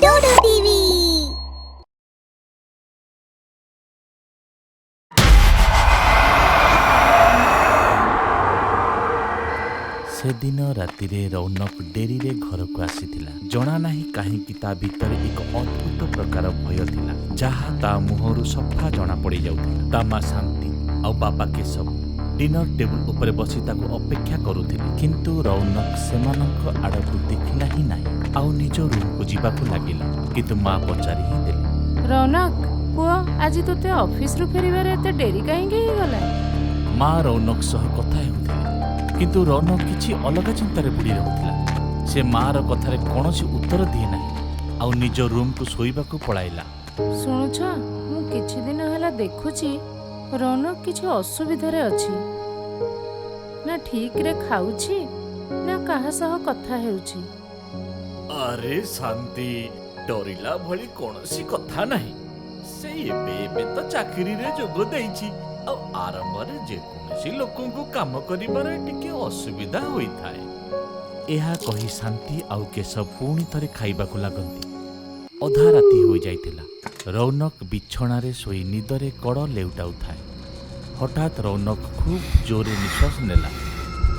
डोडो TV. सेदिन रातिरे रौनक डेरीरे घरକୁ ଆସିଥିଲା। ଜଣା ନାହିଁ କାହିଁକି ତା ଭିତରେ ଏକ ଅଦ୍ଭୁତ ପ୍ରକାର ଭୟ ଥିଲା, ଯାହା ତା ମୁହଁରୁ ସଫା ଜଣା ପଡ଼ି ଯାଉଥିଲା। ତା ମା ଶାନ୍ତି ଆଉ ବାବା କେଶବ ଡିନର ଟେବୁଲ ଉପରେ ବସି ତାକୁ ଅପେକ୍ଷା କରୁଥିଲେ, କିନ୍ତୁ ରୌନକ ସେମାନଙ୍କ ଆଡ଼କୁ ଦେଖିଲା ହିଁ ନାହିଁ ଆଉ ନିଜ ରୁମକୁ ଯିବାକୁ ଲାଗିଲା। କିନ୍ତୁ ମା ପଚାରି ହିଁ ଦେଲେ, ରୌନକ ପୁଅ, ଆଜି ତୋତେ ଅଫିସରୁ ଫେରିବାରେ ଏତେ ଡେରି କାହିଁକି ହେଇଗଲା? ମା ରୌନକ ସହ କଥା ହେଉଥିଲେ, କିନ୍ତୁ ରୌନକ କିଛି ଅଲଗା ଚିନ୍ତାରେ ବୁଡ଼ି ରହୁଥିଲା। ସେ ମାର କଥାରେ କୌଣସି ଉତ୍ତର ଦିଏ ନାହିଁ ଆଉ ନିଜ ରୁମକୁ ଶୋଇବାକୁ ପଳାଇଲା। ଶୁଣୁଛ, ମୁଁ କିଛି ଦିନ ହେଲା ଦେଖୁଛି ରୌନକ କିଛି ଅସୁବିଧାରେ ଅଛି। ନା ଠିକରେ ଖାଉଛି ନା କାହା ସହ କଥା ହେଉଛି। ଆରେ ଶାନ୍ତି, ଡରିଲା ଭଳି କୌଣସି କଥା ନାହିଁ। ସେ ଏବେ ତ ଚାକିରିରେ ଯୋଗ ଦେଇଛି ଆଉ ଆରମ୍ଭରେ ଯେକୌଣସି ଲୋକଙ୍କୁ କାମ କରିବାରେ ଟିକେ ଅସୁବିଧା ହୋଇଥାଏ। ଏହା କହି ଶାନ୍ତି ଆଉ କେଶବ ପୁଣି ଥରେ ଖାଇବାକୁ ଲାଗନ୍ତି। ଅଧା ରାତି ହୋଇଯାଇଥିଲା। ରୌନକ ବିଛଣାରେ ଶୋଇ ନିଦରେ କଡ଼ ଲେଉଟାଉଥାଏ। ହଠାତ୍ ରୌନକ ଖୁବ୍ ଜୋରରେ ନିଶ୍ୱାସ ନେଲା।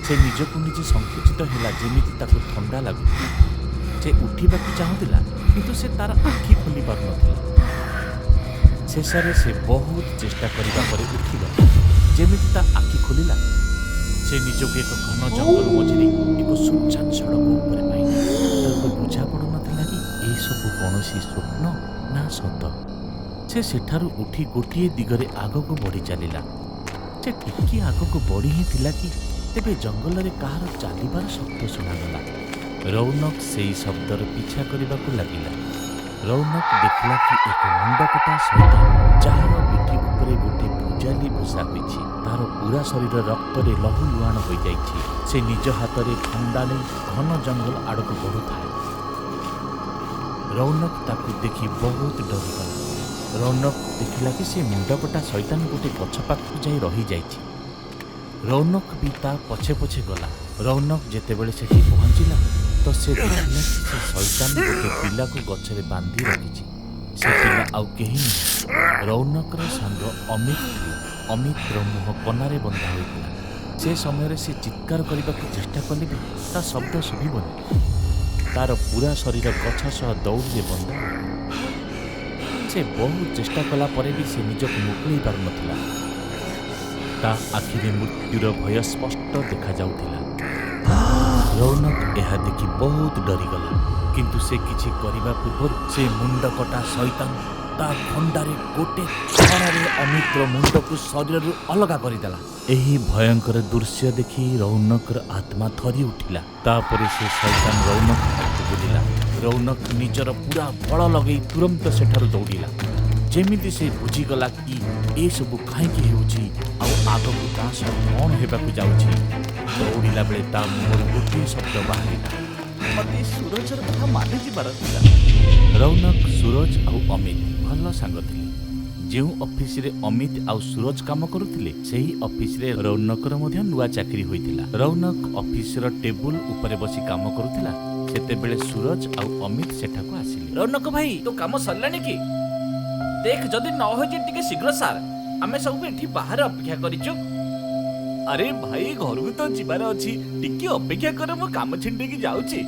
ସେ ନିଜକୁ ନିଜେ ସଂକୁଚିତ ହେଲା, ଯେମିତି ତାକୁ ଥଣ୍ଡା ଲାଗୁଥିଲା। ସେ ଉଠିବାକୁ ଚାହୁଁଥିଲା, କିନ୍ତୁ ସେ ତାର ଆଖି ଖୋଲି ପାରୁନଥିଲା। ଶେଷରେ ସେ ବହୁତ ଚେଷ୍ଟା କରିବା ପରେ ଉଠିଗଲା। ଯେମିତି ତା ଆଖି ଖୋଲିଲା, ସେ ନିଜକୁ ଏକ ଘନ ଜଙ୍ଗଲ ମଝିରେ ଏକ ସୁନସାନ ସଡ଼କ ଉପରେ ପାଇଲା। ତାକୁ ବୁଝା ପଡ଼ୁନଥିଲା କି ଏସବୁ କୌଣସି ସ୍ୱପ୍ନ ନା ସତ। ସେ ସେଠାରୁ ଉଠି ଗୋଟିଏ ଦିଗରେ ଆଗକୁ ବଢ଼ି ଚାଲିଲା। ସେ ଟିକିଏ ଆଗକୁ ବଢ଼ି ହିଁ ଥିଲା କି ତେବେ ଜଙ୍ଗଲରେ କାହାର ଚାଲିବାର ଶବ୍ଦ ଶୁଣାଗଲା। ରୌନକ ସେହି ଶବ୍ଦର ପିଛା କରିବାକୁ ଲାଗିଲା। ରୌନକ ଦେଖିଲା କି ଏକ ମୁଣ୍ଡକଟା ସୈତାନ, ଯାହାର ପିଠି ଉପରେ ଗୋଟେ ଭୁଜାଲି ଭୂଷା ହୋଇଛି। ତାର ପୁରା ଶରୀର ରକ୍ତରେ ଲହୁଲୁହାଣ ହୋଇଯାଇଛି। ସେ ନିଜ ହାତରେ ଖଣ୍ଡା ନେଇ ଘନ ଜଙ୍ଗଲ ଆଡ଼କୁ ବଢ଼ୁଥାଏ। ରୌନକ ତାକୁ ଦେଖି ବହୁତ ଡରିଗଲା। ରୌନକ ଦେଖିଲା କି ସେ ମୁଣ୍ଡକଟା ସୈତାନ ଗୋଟେ ଗଛ ପାଖକୁ ଯାଇ ରହିଯାଇଛି। ରୌନକ ବି ତା ପଛେ ପଛେ ଗଲା। ରୌନକ ଯେତେବେଳେ ସେଠି ପହଞ୍ଚିଲା ତ ସେ ଦେଖିଲା କି ସେ ସୈତାନ ଗୋଟେ ପିଲାକୁ ଗଛରେ ବାନ୍ଧି ରଖିଛି। ସେ ପିଲା ଆଉ କେହି ନୁହେଁ, ରୌନକର ସାଙ୍ଗ ଅମିତ ଥିଲା। ଅମିତର ମୁହଁ କନାରେ ବନ୍ଧା ହୋଇଥିଲା। ସେ ସମୟରେ ସେ ଚିତ୍କାର କରିବାକୁ ଚେଷ୍ଟା କଲେ ବି ତା ଶବ୍ଦ ଶୁଭିବନି। ତାର ପୁରା ଶରୀର ଗଛ ସହ ଦଉଡ଼ିରେ ବନ୍ଧା। ସେ ବହୁ ଚେଷ୍ଟା କଲା ପରେ ବି ସେ ନିଜକୁ ମୁକୁଳେଇ ପାରୁନଥିଲା। ତା ଆଖିରେ ମୃତ୍ୟୁର ଭୟ ସ୍ପଷ୍ଟ ଦେଖାଯାଉଥିଲା। ରୌନକ ଏହା ଦେଖି ବହୁତ ଡରିଗଲା, କିନ୍ତୁ ସେ କିଛି କରିବା ପୂର୍ବରୁ ସେ ମୁଣ୍ଡକଟା ସୈତାନ ତା ଖଣ୍ଡାରେ ଗୋଟେ କ୍ଷଣରେ ଅମିତର ମୁଣ୍ଡକୁ ଶରୀରରୁ ଅଲଗା କରିଦେଲା। ଏହି ଭୟଙ୍କର ଦୃଶ୍ୟ ଦେଖି ରୌନକର ଆତ୍ମା ଥରି ଉଠିଲା। ତାପରେ ସେ ସୈତାନ ରୌନକ ପାଖକୁ ବୁଲିଲା। ରୌନକ ନିଜର ପୁରା ବଳ ଲଗେଇ ତୁରନ୍ତ ସେଠାରୁ ଦୌଡ଼ିଲା। ଯେମିତି ସେ ବୁଝିଗଲା କି ଏସବୁ କାହିଁକି ହେଉଛି ଆଉ ଆଗକୁ ତା ସହ କ'ଣ ହେବାକୁ ଯାଉଛି। ଦୌଡ଼ିଲା ବେଳେ ତା ମୁହଁରୁ ଗୋଟିଏ ଶବ୍ଦ ବାହାରିଲା, ମୋତେ ସୁରଜର କଥା ମାନି ଯିବାର ଥିଲା। ରୌନକ, ସୁରଜ ଆଉ ଅମିତ ଭଲ ସାଙ୍ଗ ଥିଲେ। ଯେଉଁ ଅଫିସରେ ଅମିତ ଆଉ ସୁରଜ କାମ କରୁଥିଲେ, ସେହି ଅଫିସରେ ରୌନକର ମଧ୍ୟ ନୂଆ ଚାକିରି ହୋଇଥିଲା। ରୌନକ ଅଫିସର ଟେବୁଲ ଉପରେ ବସି କାମ କରୁଥିଲା। ସେତେବେଳେ ସୁରଜ ଆଉ ଅମିତ ସେଠାକୁ ଆସିଲେ। ରୌନକ ଭାଇ, ତୋ କାମ ସରିଲାଣି କି? देख जदि न हो जे टिके शीघ्र सार, आमे सब एठी बाहर अपेक्षा करिछु। अरे भाई, घर को तो जिबार अछि, टिके अपेक्षा कर, मो काम छिंडे की जाउची।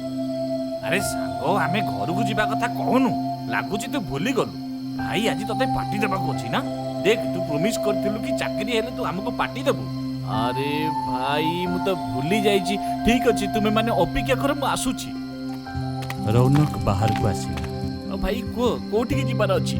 अरे सांगो, आमे घर को जिबा कथा कहनु, लागुची तू भूली गलु। भाई आज तते पार्टी देबा को अछि ना। देख, तू प्रॉमिस करथिलु कि चाकरी हेले तू हमको पार्टी देबु। अरे भाई, मु तो भूली जाईची। ठीक अछि, तुमे माने अपेक्षा कर, मु आसुची। रौनक बाहर को आसिला। भाई को कोठी की जिबार अछि?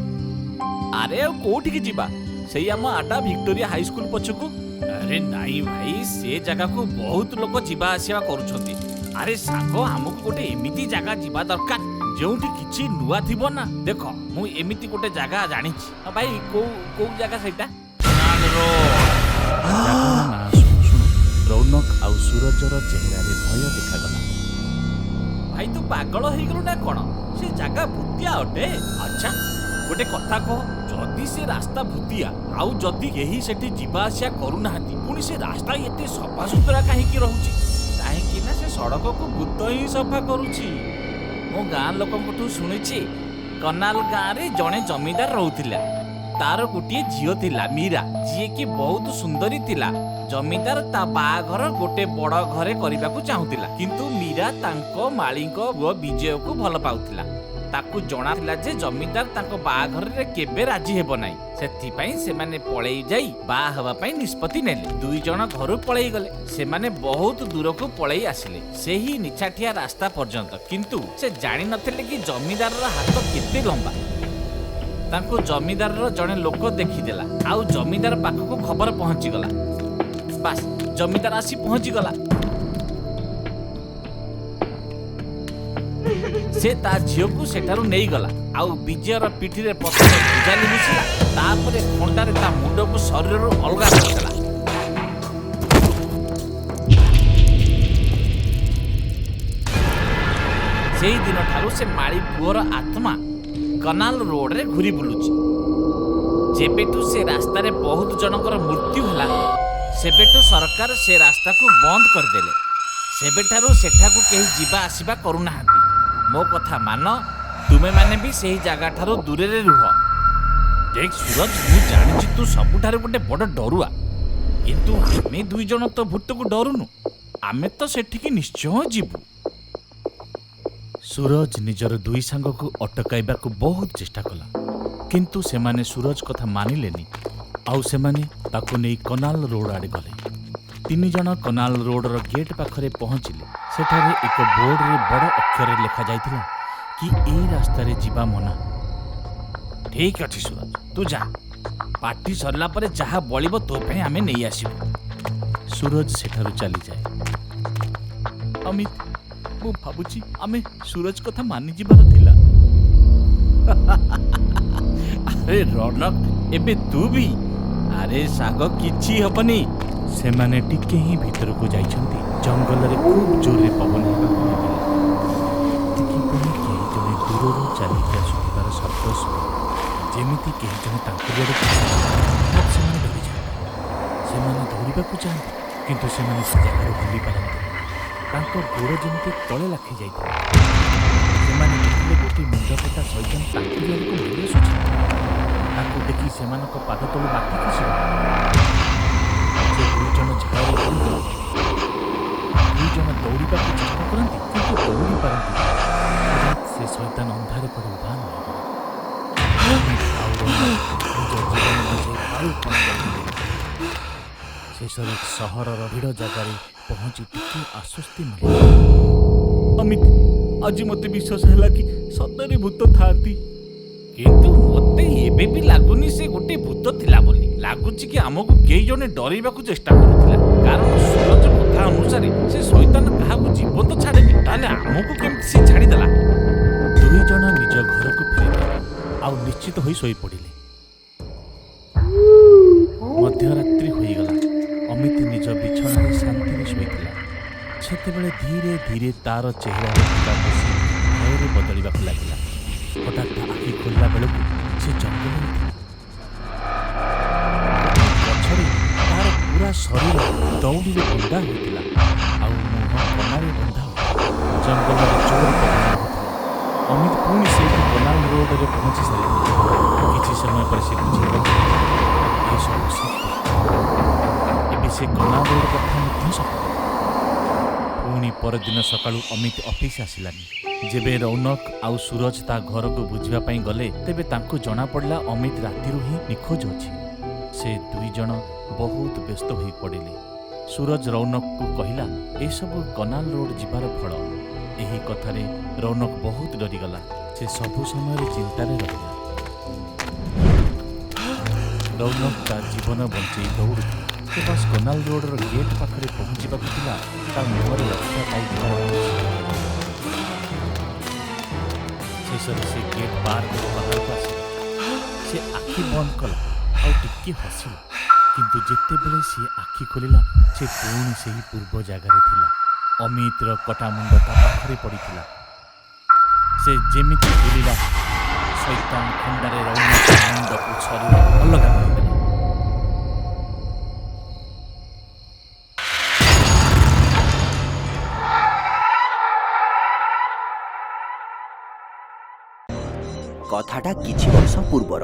अरे कोठी की जीवा, सेई आम आटा विक्टोरिया हाई स्कूल पछकू। अरे नाई भाई, से जगह को बहुत लोग जीवा आसीबा करूछंती। अरे सांगो, हमको गोटे एमिति जगह जीवा दरकार जोठी किछि नुआ थिबो ना। देखो, मु एमिति गोटे जगह जानिछि। भाई को जगह सेटा? रौनक आउ सूरजर चेहरारे भय देखागला। भाई तू पागल हो गलु ना कोन? से जगह भूतिया अटे। अच्छा गोटे कथा कह, जदि से रास्ता भूतिया आउ जदि केही सेठी जीवा आसिया करू नाहंती, पुणी से रास्ता एते सफा सुतरा काहेकि रहूची? काहेकि ना से ସଡ଼କକୁ ଭୂତ ହିଁ ସଫା କରୁଛି। ମୁଁ ଗାଁ ଲୋକଙ୍କଠୁ ଶୁଣିଛି କନାଲ ଗାଁରେ ଜଣେ ଜମିଦାର ରହୁଥିଲା। ତାର ଗୋଟିଏ ଝିଅ ଥିଲା ମୀରା, ଯିଏକି ବହୁତ ସୁନ୍ଦରୀ ଥିଲା। ଜମିଦାର ତା ବାହାଘର ଗୋଟେ ବଡ଼ ଘରେ କରିବାକୁ ଚାହୁଁଥିଲା, କିନ୍ତୁ ମୀରା ତାଙ୍କ ମାଳିଙ୍କ ପୁଅ ବିଜୟକୁ ଭଲ ପାଉଥିଲା। ତାକୁ ଜଣାଥିଲା ଯେ ଜମିଦାର ତାଙ୍କ ବାହାଘରରେ କେବେ ରାଜି ହେବ ନାହିଁ। ସେଥିପାଇଁ ସେମାନେ ପଳେଇ ଯାଇ ବାହା ହେବା ପାଇଁ ନିଷ୍ପତ୍ତି ନେଲେ। ଦୁଇ ଜଣ ଘରୁ ପଳେଇ ଗଲେ। ସେମାନେ ବହୁତ ଦୂରକୁ ପଳେଇ ଆସିଲେ, ସେହି ନିଛାଟିଆ ରାସ୍ତା ପର୍ଯ୍ୟନ୍ତ। କିନ୍ତୁ ସେ ଜାଣିନଥିଲେ କି ଜମିଦାରର ହାତ କେତେ ଲମ୍ବା। ତାଙ୍କୁ ଜମିଦାରର ଜଣେ ଲୋକ ଦେଖିଦେଲା, ଆଉ ଜମିଦାର ପାଖକୁ ଖବର ପହଞ୍ଚିଗଲା। ବାସ୍, ଜମିଦାର ଆସି ପହଞ୍ଚିଗଲା। ସେ ତା ଝିଅକୁ ସେଠାରୁ ନେଇଗଲା, ଆଉ ବିଜୟର ପିଠିରେ ପ୍ରଥମେ ଭୁଜାଲି ମିଶିଲା, ତାପରେ ଖଣ୍ଡାରେ ତା ମୁଣ୍ଡକୁ ଶରୀରରୁ ଅଲଗା କରିଦେଲା। ସେଇ ଦିନଠାରୁ ସେ ମାଳି ପୁଅର ଆତ୍ମା କନାଲ ରୋଡରେ ଘୁରି ବୁଲୁଛି। ଯେବେଠୁ ସେ ରାସ୍ତାରେ ବହୁତ ଜଣଙ୍କର ମୃତ୍ୟୁ ହେଲା, ସେବେଠୁ ସରକାର ସେ ରାସ୍ତାକୁ ବନ୍ଦ କରିଦେଲେ। ସେବେଠାରୁ ସେଠାକୁ କେହି ଯିବା ଆସିବା କରୁନାହାନ୍ତି। ମୋ କଥା ମାନ, ତୁମେମାନେ ବି ସେହି ଜାଗାଠାରୁ ଦୂରରେ ରୁହ। ଦେଖ ସୁରଜ, ମୁଁ ଜାଣିଛି ତୁ ସବୁଠାରୁ ଗୋଟେ ବଡ଼ ଡରୁଆ, କିନ୍ତୁ ଆମେ ଦୁଇ ଜଣ ତ ଭୂତକୁ ଡରୁନୁ। ଆମେ ତ ସେଠିକି ନିଶ୍ଚୟ ଯିବୁ। ସୁରଜ ନିଜର ଦୁଇ ସାଙ୍ଗକୁ ଅଟକାଇବାକୁ ବହୁତ ଚେଷ୍ଟା କଲା, କିନ୍ତୁ ସେମାନେ ସୁରଜ କଥା ମାନିଲେନି, ଆଉ ସେମାନେ ତାକୁ ନେଇ କନାଲ ରୋଡ ଆଡ଼େ ଗଲେ। ତିନି ଜଣ କନାଲ ରୋଡର ଗେଟ୍ ପାଖରେ ପହଞ୍ଚିଲେ। ସେଠାରେ ଏକ ବୋର୍ଡରେ ବଡ଼ ଅକ୍ଷରରେ ଲେଖାଯାଇଥିଲା କି ଏଇ ରାସ୍ତାରେ ଯିବା ମନା। ଠିକ୍ ଅଛି ସୁରଜ, ତୁ ଯା। ପାର୍ଟି ସରିଲା ପରେ ଯାହା ବଳିବ ତୋ ପାଇଁ ଆମେ ନେଇ ଆସିବୁ। ସୁରଜ ସେଠାରୁ ଚାଲିଯାଏ। ଅମିତ, ମୁଁ ଭାବୁଛି ଆମେ ସୁରଜ କଥା ମାନିଯିବାର ଥିଲା। ଆରେ ରୌନକ, ଏବେ ତୁ ବି? ଆରେ ସାଙ୍ଗ, କିଛି ହବନି। ସେମାନେ ଟିକେ ହିଁ ଭିତରକୁ ଯାଇଛନ୍ତି। ଜଙ୍ଗଲରେ ଖୁବ୍ ଜୋରରେ ପବନ ହେବାକୁ ଲାଗିଲା। ଏତିକିବେଳେ କେହି ଜଣେ ଦୂରରୁ ଚାଲିକି ଆସୁଥିବାର ଶବ୍ଦ ଶୁଣିଲେ, ଯେମିତି କେହି ଜଣେ ତାଙ୍କ ଆଡ଼କୁ। ସେମାନେ ଡରିଯାଆନ୍ତି। ସେମାନେ ଦୌଡ଼ିବାକୁ ଚାହାନ୍ତି, କିନ୍ତୁ ସେମାନେ ସେ ଜାଗାରୁ ଭୁଲି ପାରନ୍ତି। ତାଙ୍କ ଗୋଡ଼ ଯେମିତି ତଳେ ଲାଖି ଯାଇଥିଲା। ସେମାନେ ଦେଖିଲେ ଗୋଟିଏ ମୁଣ୍ଡଫଟା ଶୈତାନ ତାଙ୍କରି ଆଡ଼କୁ ମାଡ଼ି ଆସୁଛି। ତାକୁ ଦେଖି ସେମାନଙ୍କ ପାଦ ତଳୁ ମାଟି ଖସିବ। ସେ ଦୁଇ ଜଣ ଝାଳରେ ବୁଡ଼ିଯାନ୍ତି। ଦୁଇ ଜଣ ଦୌଡ଼ିବାକୁ ଚେଷ୍ଟା କରନ୍ତି, କିନ୍ତୁ ଦୌଡ଼ି ପାରନ୍ତି। ସେ ଶୈତାନ ଅନ୍ଧାରେ ପଡ଼ି ଉଭାନ ହୋଇଗଲା। ଆଉ ନିଜ ଜୀବନ ବଞ୍ଚାଇ ପାରୁ କ'ଣ କରିଥିଲେ। ଶେଷରେ ସହରର ଭିଡ଼ ଜାଗାରେ ପହଞ୍ଚି ଟିକେ ଆଶ୍ୱସ୍ତି ମିଳିଲା। ଅମିତ, ଆଜି ମୋତେ ବିଶ୍ୱାସ ହେଲା କି ସତରେ ଭୂତ ଥାଆନ୍ତି। କିନ୍ତୁ ମୋତେ ଏବେ ବି ଲାଗୁନି ସେ ଗୋଟେ ଭୂତ ଥିଲା ବୋଲି। ଲାଗୁଛି କି ଆମକୁ କେହି ଜଣେ ଡରେଇବାକୁ ଚେଷ୍ଟା କରୁଥିଲା। କାରଣ ସୁରଜ କଥା ଅନୁସାରେ ସେ ଶୈତାନ କାହାକୁ ଜୀବନ୍ତ ଛାଡ଼େନି। ତାହେଲେ ଆମକୁ କେମିତି ସେ ଛାଡ଼ିଦେଲା? ଦୁଇ ଜଣ ନିଜ ଘରକୁ ଫେରିଲେ, ଆଉ ନିଶ୍ଚିତ ହୋଇ ଶୋଇପଡ଼ିଲେ। ମଧ୍ୟରାତ୍ରି ହୋଇଗଲା। ଅମିତ ନିଜ ବିଛଣାରେ ଶାନ୍ତିରେ ଶୋଇଥିଲା। ସେତେବେଳେ ଧୀରେ ଧୀରେ ତାର ଚେହେରାରେ ଥିବା ଖୁସି ଭୟରେ ବଦଳିବାକୁ ଲାଗିଲା। ହଠାତ୍ ଆଖି ଖୋଲିଲା ବେଳକୁ ସେ ଜଙ୍ଗଲରେ ଥିଲା। ଗଛରେ ତାର ପୁରା ଶରୀର ଦଉଡ଼ିରେ ବନ୍ଧା ହୋଇଥିଲା, ଆଉ ମୁହଁ କନାରେ ବନ୍ଧା ହୋଇଥିଲା। ଜଙ୍ଗଲରେ ଜୋର ପବନ ହେଉଥିଲା। ଅମିତ ପୁଣି ସେଇଠି କନାଲ ରୋଡରେ ପହଞ୍ଚି ସାରିଥିଲା। କିଛି ସମୟ ପରେ ସେ ବୁଝିଗଲା ଏସବୁ ସତ୍ୟ। ଏବେ ସେ କନାଲ ରୋଡ କଥା ମଧ୍ୟ ସତ୍ୟ। ପୁଣି ପରଦିନ ସକାଳୁ ଅମିତ ଅଫିସ ଆସିଲାନି। ଯେବେ ରୌନକ ଆଉ ସୁରଜ ତା ଘରକୁ ବୁଝିବା ପାଇଁ ଗଲେ, ତେବେ ତାଙ୍କୁ ଜଣାପଡ଼ିଲା ଅମିତ ରାତିରୁ ହିଁ ନିଖୋଜ ଅଛି। ସେ ଦୁଇ ଜଣ ବହୁତ ବ୍ୟସ୍ତ ହୋଇ ପଡ଼ିଲେ। ସୁରଜ ରୌନକକୁ କହିଲା, ଏସବୁ କନାଲ ରୋଡ ଯିବାର ଫଳ। ଏହି କଥାରେ ରୌନକ ବହୁତ ଡରିଗଲା। ସେ ସବୁ ସମୟରେ ଚିନ୍ତାରେ ରହିଲା। ରୌନକ ତା ଜୀବନ ବଞ୍ଚେଇ ଦୌଡ଼ୁଥିଲା। ସେ ବାସ୍ କନାଲ ରୋଡର ଗେଟ୍ ପାଖରେ ପହଞ୍ଚିବାକୁ ଥିଲା, ତା ମୁହଁରେ ଲକ୍ଷ୍ୟ ପାଇଯିବାର। ଶେଷରେ ସେ ଗେଟ୍ ପାର କରି ବାହାରକୁ ଆସିଲା। ସେ ଆଖି ବନ୍ଦ କଲା ଆଉ ଟିକେ ହସିଲା, କିନ୍ତୁ ଯେତେବେଳେ ସେ ଆଖି ଖୋଲିଲା, ସେ ପୁଣି ସେହି ପୂର୍ବ ଜାଗାରେ ଥିଲା। ଅମିତର କଟା ମୁଣ୍ଡ ତା ପାଖରେ ପଡ଼ିଥିଲା। ସେ ଯେମିତି ବୁଲିଲା, ଶୈତାନ ଖଣ୍ଡାରେ ରୌନକ ମୁଣ୍ଡକୁ ଶରୀର ଅଲଗା କରିଦେଲା। कथाटा किछि वर्ष पूर्वर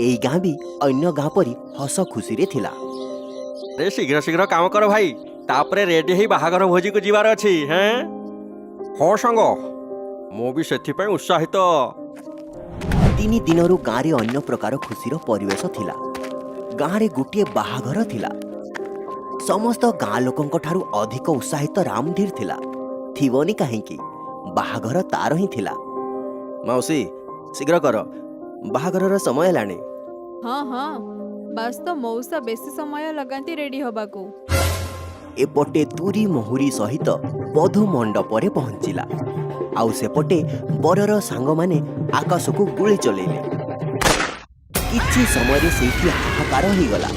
एई गाँ भी अन्य गाँ परी हस खुशी रे थिला। रे शीघ्र शीघ्र काम कर भाई, तापरे रेडी ही बाहागर भोजी को जीवार अछि। हैं हो संग मो भी सेथिपय उत्साहित। 3 दिनरू गाँ रे अन्य प्रकार खुशीर परिवेश थिला। गाँ रे गोटे बाहागर थिला। समस्त गाँ लोकंक ठारू अधिक उत्साहित रामधीर थिला। थिबोनी काहेकि बाहागर तार ही थिला। मौसी शीघ्र कर, बाहागर समय लाणी। हाँ हाँ, बस तो मौसा बेसी समय लगाती रेडी हबाकू। एपटे तुरी महुरी सहित बधू मंडपरे पहुंचिला। आउ सेपटे बरर सांग माने आकाश को गुली चलेले। किछि समय सेठी हाहाकार हो गला।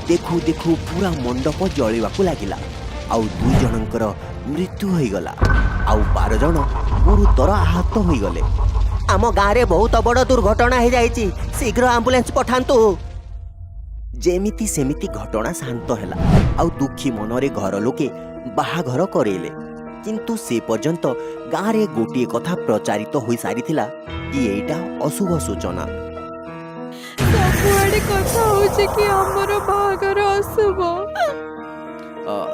देखू देखू पूरा मंडप जलिवाकू लागिला। आउ 2 जनकर मृत्यु हो गला। आउ 12 जन गुरुतर आहत हो गले। आम गाँ रे बहुत बड़ दुर्घटना हो जाइछि, शीघ्र एम्बुलेंस पठांतु। जेमिति सेमिति घटना शांत हैला। आउ दुखी मनरे घर लोके बाहाघर करेले। किंतु से पर्यंत गाँ रे गोटे कथा प्रचारित हो सारिथिला कि एटा अशुभ सूचना। सबुआडे कथा होचे कि हमर बाहागर अशुभ।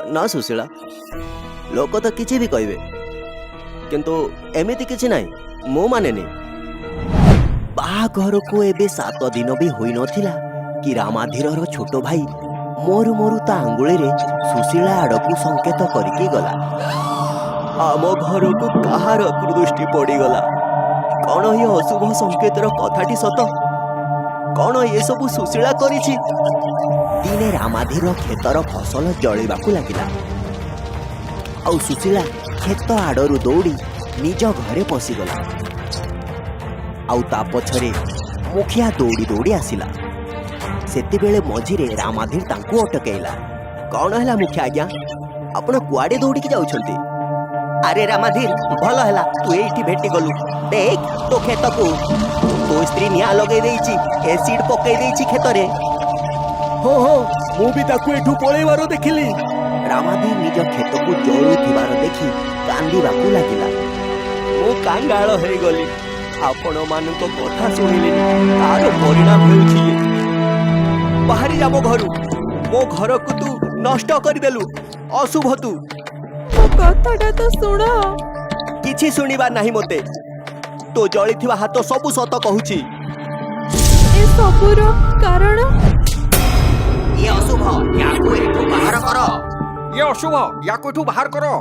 न सुशीला, लोक तो किछि भी कहबे, किंतु एमिति किछि नाही, मो माने नहीं। बाहाघर को एबे 7 दिन भी होई नथिला कि रामाधीरर छोट भाई मोरु मोरु ता आंगुली रे सुशीला आड़कू संकेत करके गला। आम घर को कहार दृष्टि पड़ी गला। कौन ये अशुभ संकेतर कथाटी सत? कौन ये सब सुशीला करिछि? दिने रामाधीर खेतर फसल जलिबाकू लागिला। आउ सुशीला खेत आड़रू दौड़ी निज घरे पशिगला। आउ ता पछरे मुखिया दौड़ी दौड़ी आसिला। सेतिबेले मझिरे रामाधीर तांकू अटकेला। कौन हैला मुखिया आज्ञा, आपण कुआडे दौड़ी की जाउछंती? अरे रामाधीर, भल हैला तू एठी भेटी गलु। देख तो खेत को तो स्त्री निया लगे देइछि, एसिड पकई देइछि खेतरे। हो मु भी ताकू एठू पळेबारो देखिली। रामाधीर निज खेत को जळुथिबार देखि कांदीबाकू लागिला। मु कांगाळ होई गली। आपण मानक कथा सुनिले तार परिणाम हेउछि। बाहरी जा मो घरु, मो घर को तू नष्ट कर देलु। अशुभ तू। कथाटा तो सुन। किछि सुनिबा नाही मते। तो जळिथिबा हाथ सब सत कहूछि। ए सबुर कारण ये अशुभ, याको एठू बाहर करो। ये अशुभ, याको एठू बाहर करो।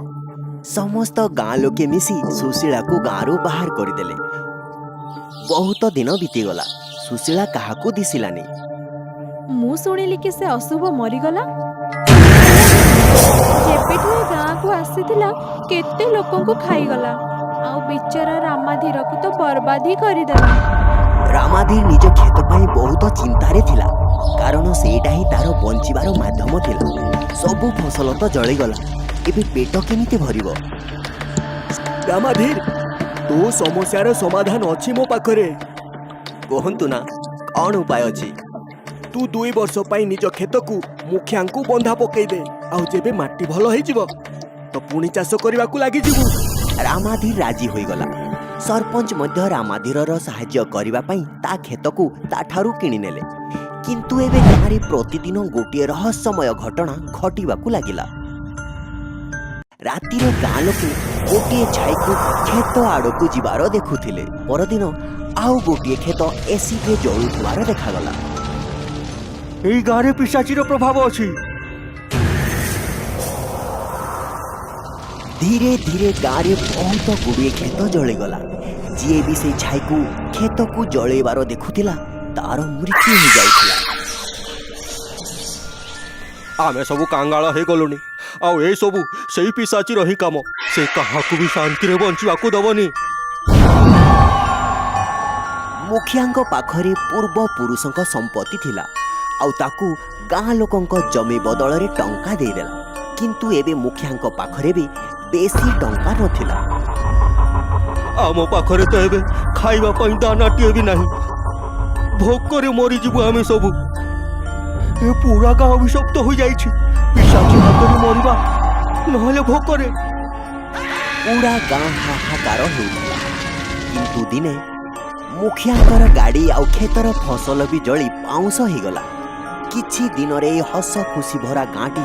समस्त गाँ लोके मिसी सुशीला को गाँरु बाहर करदेले। बहुत दिन बीतीगला, सुशीला काहाकू दिसिलानी। मु सुनिली कि से अशुभ मरीगला। जेपेठू गाँ को आसीथिला केते लोकन को खाईगला। आउ बेचारा रामाधीर को तो बर्बाद ही करिदेला। रामाधीर निज खेत पाई बहुत चिंतारे थिला, कारण सेटा ही तार बंचिबार माध्यम थिला। सबु फसल तो जळीगला। एबे पेट केमिति भरिबो? रामाधीर, तो समस्यार समाधान अछि मो पाखरे। कहंतु ना, कौन उपाय अछि? तू 2 वर्ष पाई निज खेत को मुखियांकू बंधा पकई दे। आउ जेबे माटी भल होई जिवो तो पुणी चाष करबा को लागि जिवु। रामाधीर राजी होई गला। सरपंच मध्य रामाधीरर सहाय्य करबा पई ता खेत को ता ठारू किनि नेले। किंतु एबे गाँरे प्रतिदिन गोटे रहस्यमय घटना घटिबा को लागिला। रातिर गाँ लोके गोटे छाई को खेत आड़कू जिबार देखुथिले। परदिन आउ गोटे खेत एसिड रे जळुथिबार देखागला। एई गारे पिशाचीर प्रभाव अछि। धीरे धीरे गाँरे बहुत गुड़िए खेत जलिगला। जी भी से छाई को खेत को जलेबार देखुथिला तार मृत्यु हो जाइथिला। आमे सबु कांगाळ हे गलुनी। आउ ए सबु सेई पिशाची रही काम। से काहाकू भी शांति रे बंचिबाकू दबनी। मुखियांक पाखरे पूर्व पुरुषंक संपत्ति थिला। आउ ताकू गाँ लोकंक जमी बदल रे टंका दे देला। किंतु एबे मुखियांक पाखरे भी बेसी टंका नथिला। आम पाखरे तो एबे खाइबा पई दानाटिए भी नाही। भोकरे मरी जिबु आमे सबु। ए पूरा गाँ अभिशप्त हो जाइछि। पिशाची हातरे मरिबा नहले भोकरे। पूरा गाँ हाहाकार होउथिला। କିନ୍ତୁ ଦିନେ ମୁଖିଆଙ୍କର ଗାଡ଼ି ଆଉ କ୍ଷେତର ଫସଲ ବି ଜଳି ପାଉଁଶ ହେଇଗଲା। କିଛି ଦିନରେ ଏ ହସ ଖୁସି ଭରା ଗାଁଟି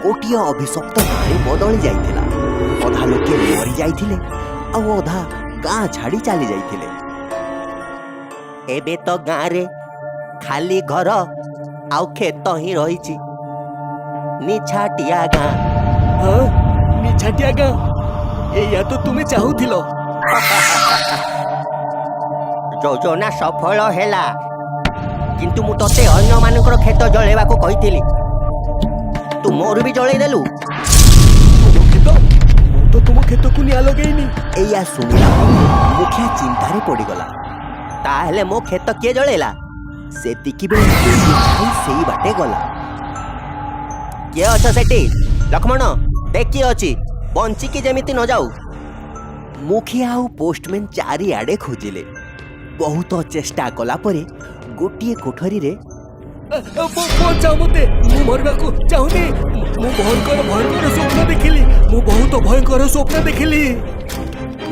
ଗୋଟିଏ ଅଭିଶପ୍ତ ଗାଁରେ ବଦଳି ଯାଇଥିଲା। ଅଧା ଲୋକେ ମରି ଯାଇଥିଲେ ଆଉ ଅଧା ଗାଁ ଛାଡ଼ି ଚାଲି ଯାଇଥିଲେ। ଏବେ ତ ଗାଁରେ ଖାଲି ଘର ଆଉ କ୍ଷେତ ହିଁ ରହିଛି। ନିଛାଟିଆ ଗାଁ। ହଁ ନିଛାଟିଆ ଗାଁ, ଏଇଆ ତ ତୁମେ ଚାହୁଁଥିଲ। ଯୋଜନା ସଫଳ ହେଲା, କିନ୍ତୁ ମୁଁ ତତେ ଅନ୍ୟମାନଙ୍କର କ୍ଷେତ ଜଳେଇବାକୁ କହିଥିଲି। ତୁ ମୋର ବି ଜଳେଇ ଦେଲୁ। ତୁମ କ୍ଷେତ? ମୁଁ ତ ତୁମ କ୍ଷେତକୁ ନିଆଁ ଲଗେଇନି। ଏଇଆ ଶୁଣିଲା ମୁଖିଆ ଚିନ୍ତାରେ ପଡ଼ିଗଲା। ତାହେଲେ ମୋ କ୍ଷେତ କିଏ ଜଳେଇଲା? ସେତିକି ବେଳେ ଛାଇ ସେଇ ବାଟେ ଗଲା। କିଏ ଅଛ ସେଠି? ଲକ୍ଷ୍ମଣ ଦେଖ କିଏ ଅଛି, ବଞ୍ଚିକି ଯେମିତି ନ ଯାଉ। ମୁଖିଆ ଆଉ ପୋଷ୍ଟମ୍ୟାନ୍ ଚାରିଆଡ଼େ ଖୋଜିଲେ। ବହୁତ ଚେଷ୍ଟା କଲା ପରେ ଗୋଟିଏ କୋଠରୀରେ ବଞ୍ଚାଅ ମୋତେ, ମୁଁ ମରିବାକୁ ଚାହୁଁନି। ମୁଁ ଭୟଙ୍କର ସ୍ୱପ୍ନ ଦେଖିଲି। ମୁଁ ବହୁତ ଭୟଙ୍କର ସ୍ୱପ୍ନ ଦେଖିଲି।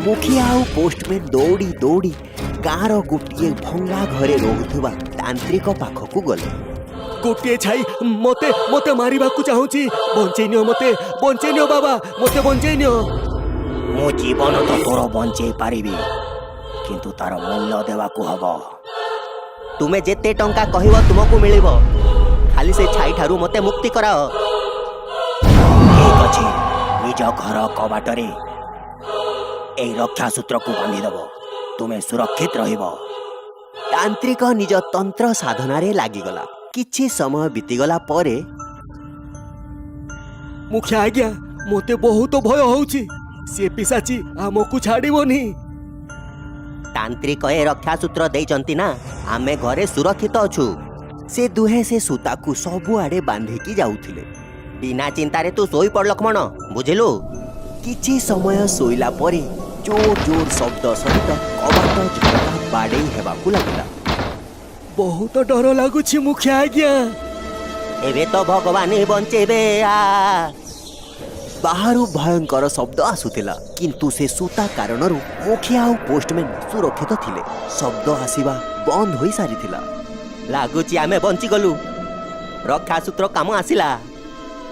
ମୁଖିଆ ଆଉ ପୋଷ୍ଟମ୍ୟାନ୍ ଦୌଡ଼ି ଦୌଡ଼ି ଗାଁର ଗୋଟିଏ ଭଙ୍ଗା ଘରେ ରହୁଥିବା ତାନ୍ତ୍ରିକ ପାଖକୁ ଗଲେ। ଗୋଟିଏ ଛାଇ ମୋତେ ମାରିବାକୁ ଚାହୁଁଛି। ବଞ୍ଚେଇ ନିଅ ମୋତେ, ବଞ୍ଚେଇ ନିଅ ବାବା, ମୋତେ ବଞ୍ଚେଇ ନିଅ। ମୁଁ ଜୀବନ ତ ତୋର ବଞ୍ଚେଇ ପାରିବି, କିନ୍ତୁ ତାର ମୂଲ୍ୟ ଦେବାକୁ ହବ। ତୁମେ ଯେତେ ଟଙ୍କା କହିବ ତୁମକୁ ମିଳିବ, ଖାଲି ସେ ଛାଇ ଠାରୁ ମୋତେ ମୁକ୍ତି କରାଅ। ଠିକ୍ ଅଛି, ନିଜ ଘର କବାଟରେ ଏଇ ରକ୍ଷା ସୂତ୍ରକୁ ବାନ୍ଧିଦେବ, ତୁମେ ସୁରକ୍ଷିତ ରହିବ। ତାନ୍ତ୍ରିକ ନିଜ ତନ୍ତ୍ର ସାଧନାରେ ଲାଗିଗଲା। କିଛି ସମୟ ବିତିଗଲା ପରେ ମୁଖିଆ ଆଜ୍ଞା, ମୋତେ ବହୁତ ଭୟ ହଉଛି। ସେ ପିଶାଚି ଆମକୁ ଛାଡ଼ିବନି। ତାନ୍ତ୍ରିକ ଏ ରକ୍ଷା ସୂତ୍ର ଦେଇଛନ୍ତି ନା, ଆମେ ଘରେ ସୁରକ୍ଷିତ ଅଛୁ। ସେ ଦୁହେଁ ସେ ସୂତାକୁ ସବୁଆଡ଼େ ବାନ୍ଧିକି ଯାଉଥିଲେ। ବିନା ଚିନ୍ତାରେ ତୁ ଶୋଇପଡ଼ ଲକ୍ଷ୍ମଣ, ବୁଝିଲୁ? କିଛି ସମୟ ଶୋଇଲା ପରେ ଜୋର ଜୋର ଶବ୍ଦ ସହିତ କବାଟ ଝରକା ବାଡ଼େଇ ହେବାକୁ ଲାଗିଲା। ବହୁତ ଡର ଲାଗୁଛି ମୁଖିଆ ଆଜ୍ଞା। ଏବେ ତ ଭଗବାନ ହିଁ ବଞ୍ଚେଇବେ। ବାହାରୁ ଭୟଙ୍କର ଶବ୍ଦ ଆସୁଥିଲା, କିନ୍ତୁ ସେ ସୂତା କାରଣରୁ ମୁଖିଆ ଆଉ ପୋଷ୍ଟମ୍ୟାନ୍ ସୁରକ୍ଷିତ ଥିଲେ। ଶବ୍ଦ ଆସିବା ବନ୍ଦ ହୋଇ ସାରିଥିଲା। ଲାଗୁଛି ଆମେ ବଞ୍ଚିଗଲୁ, ରକ୍ଷା ସୂତ୍ର କାମ ଆସିଲା।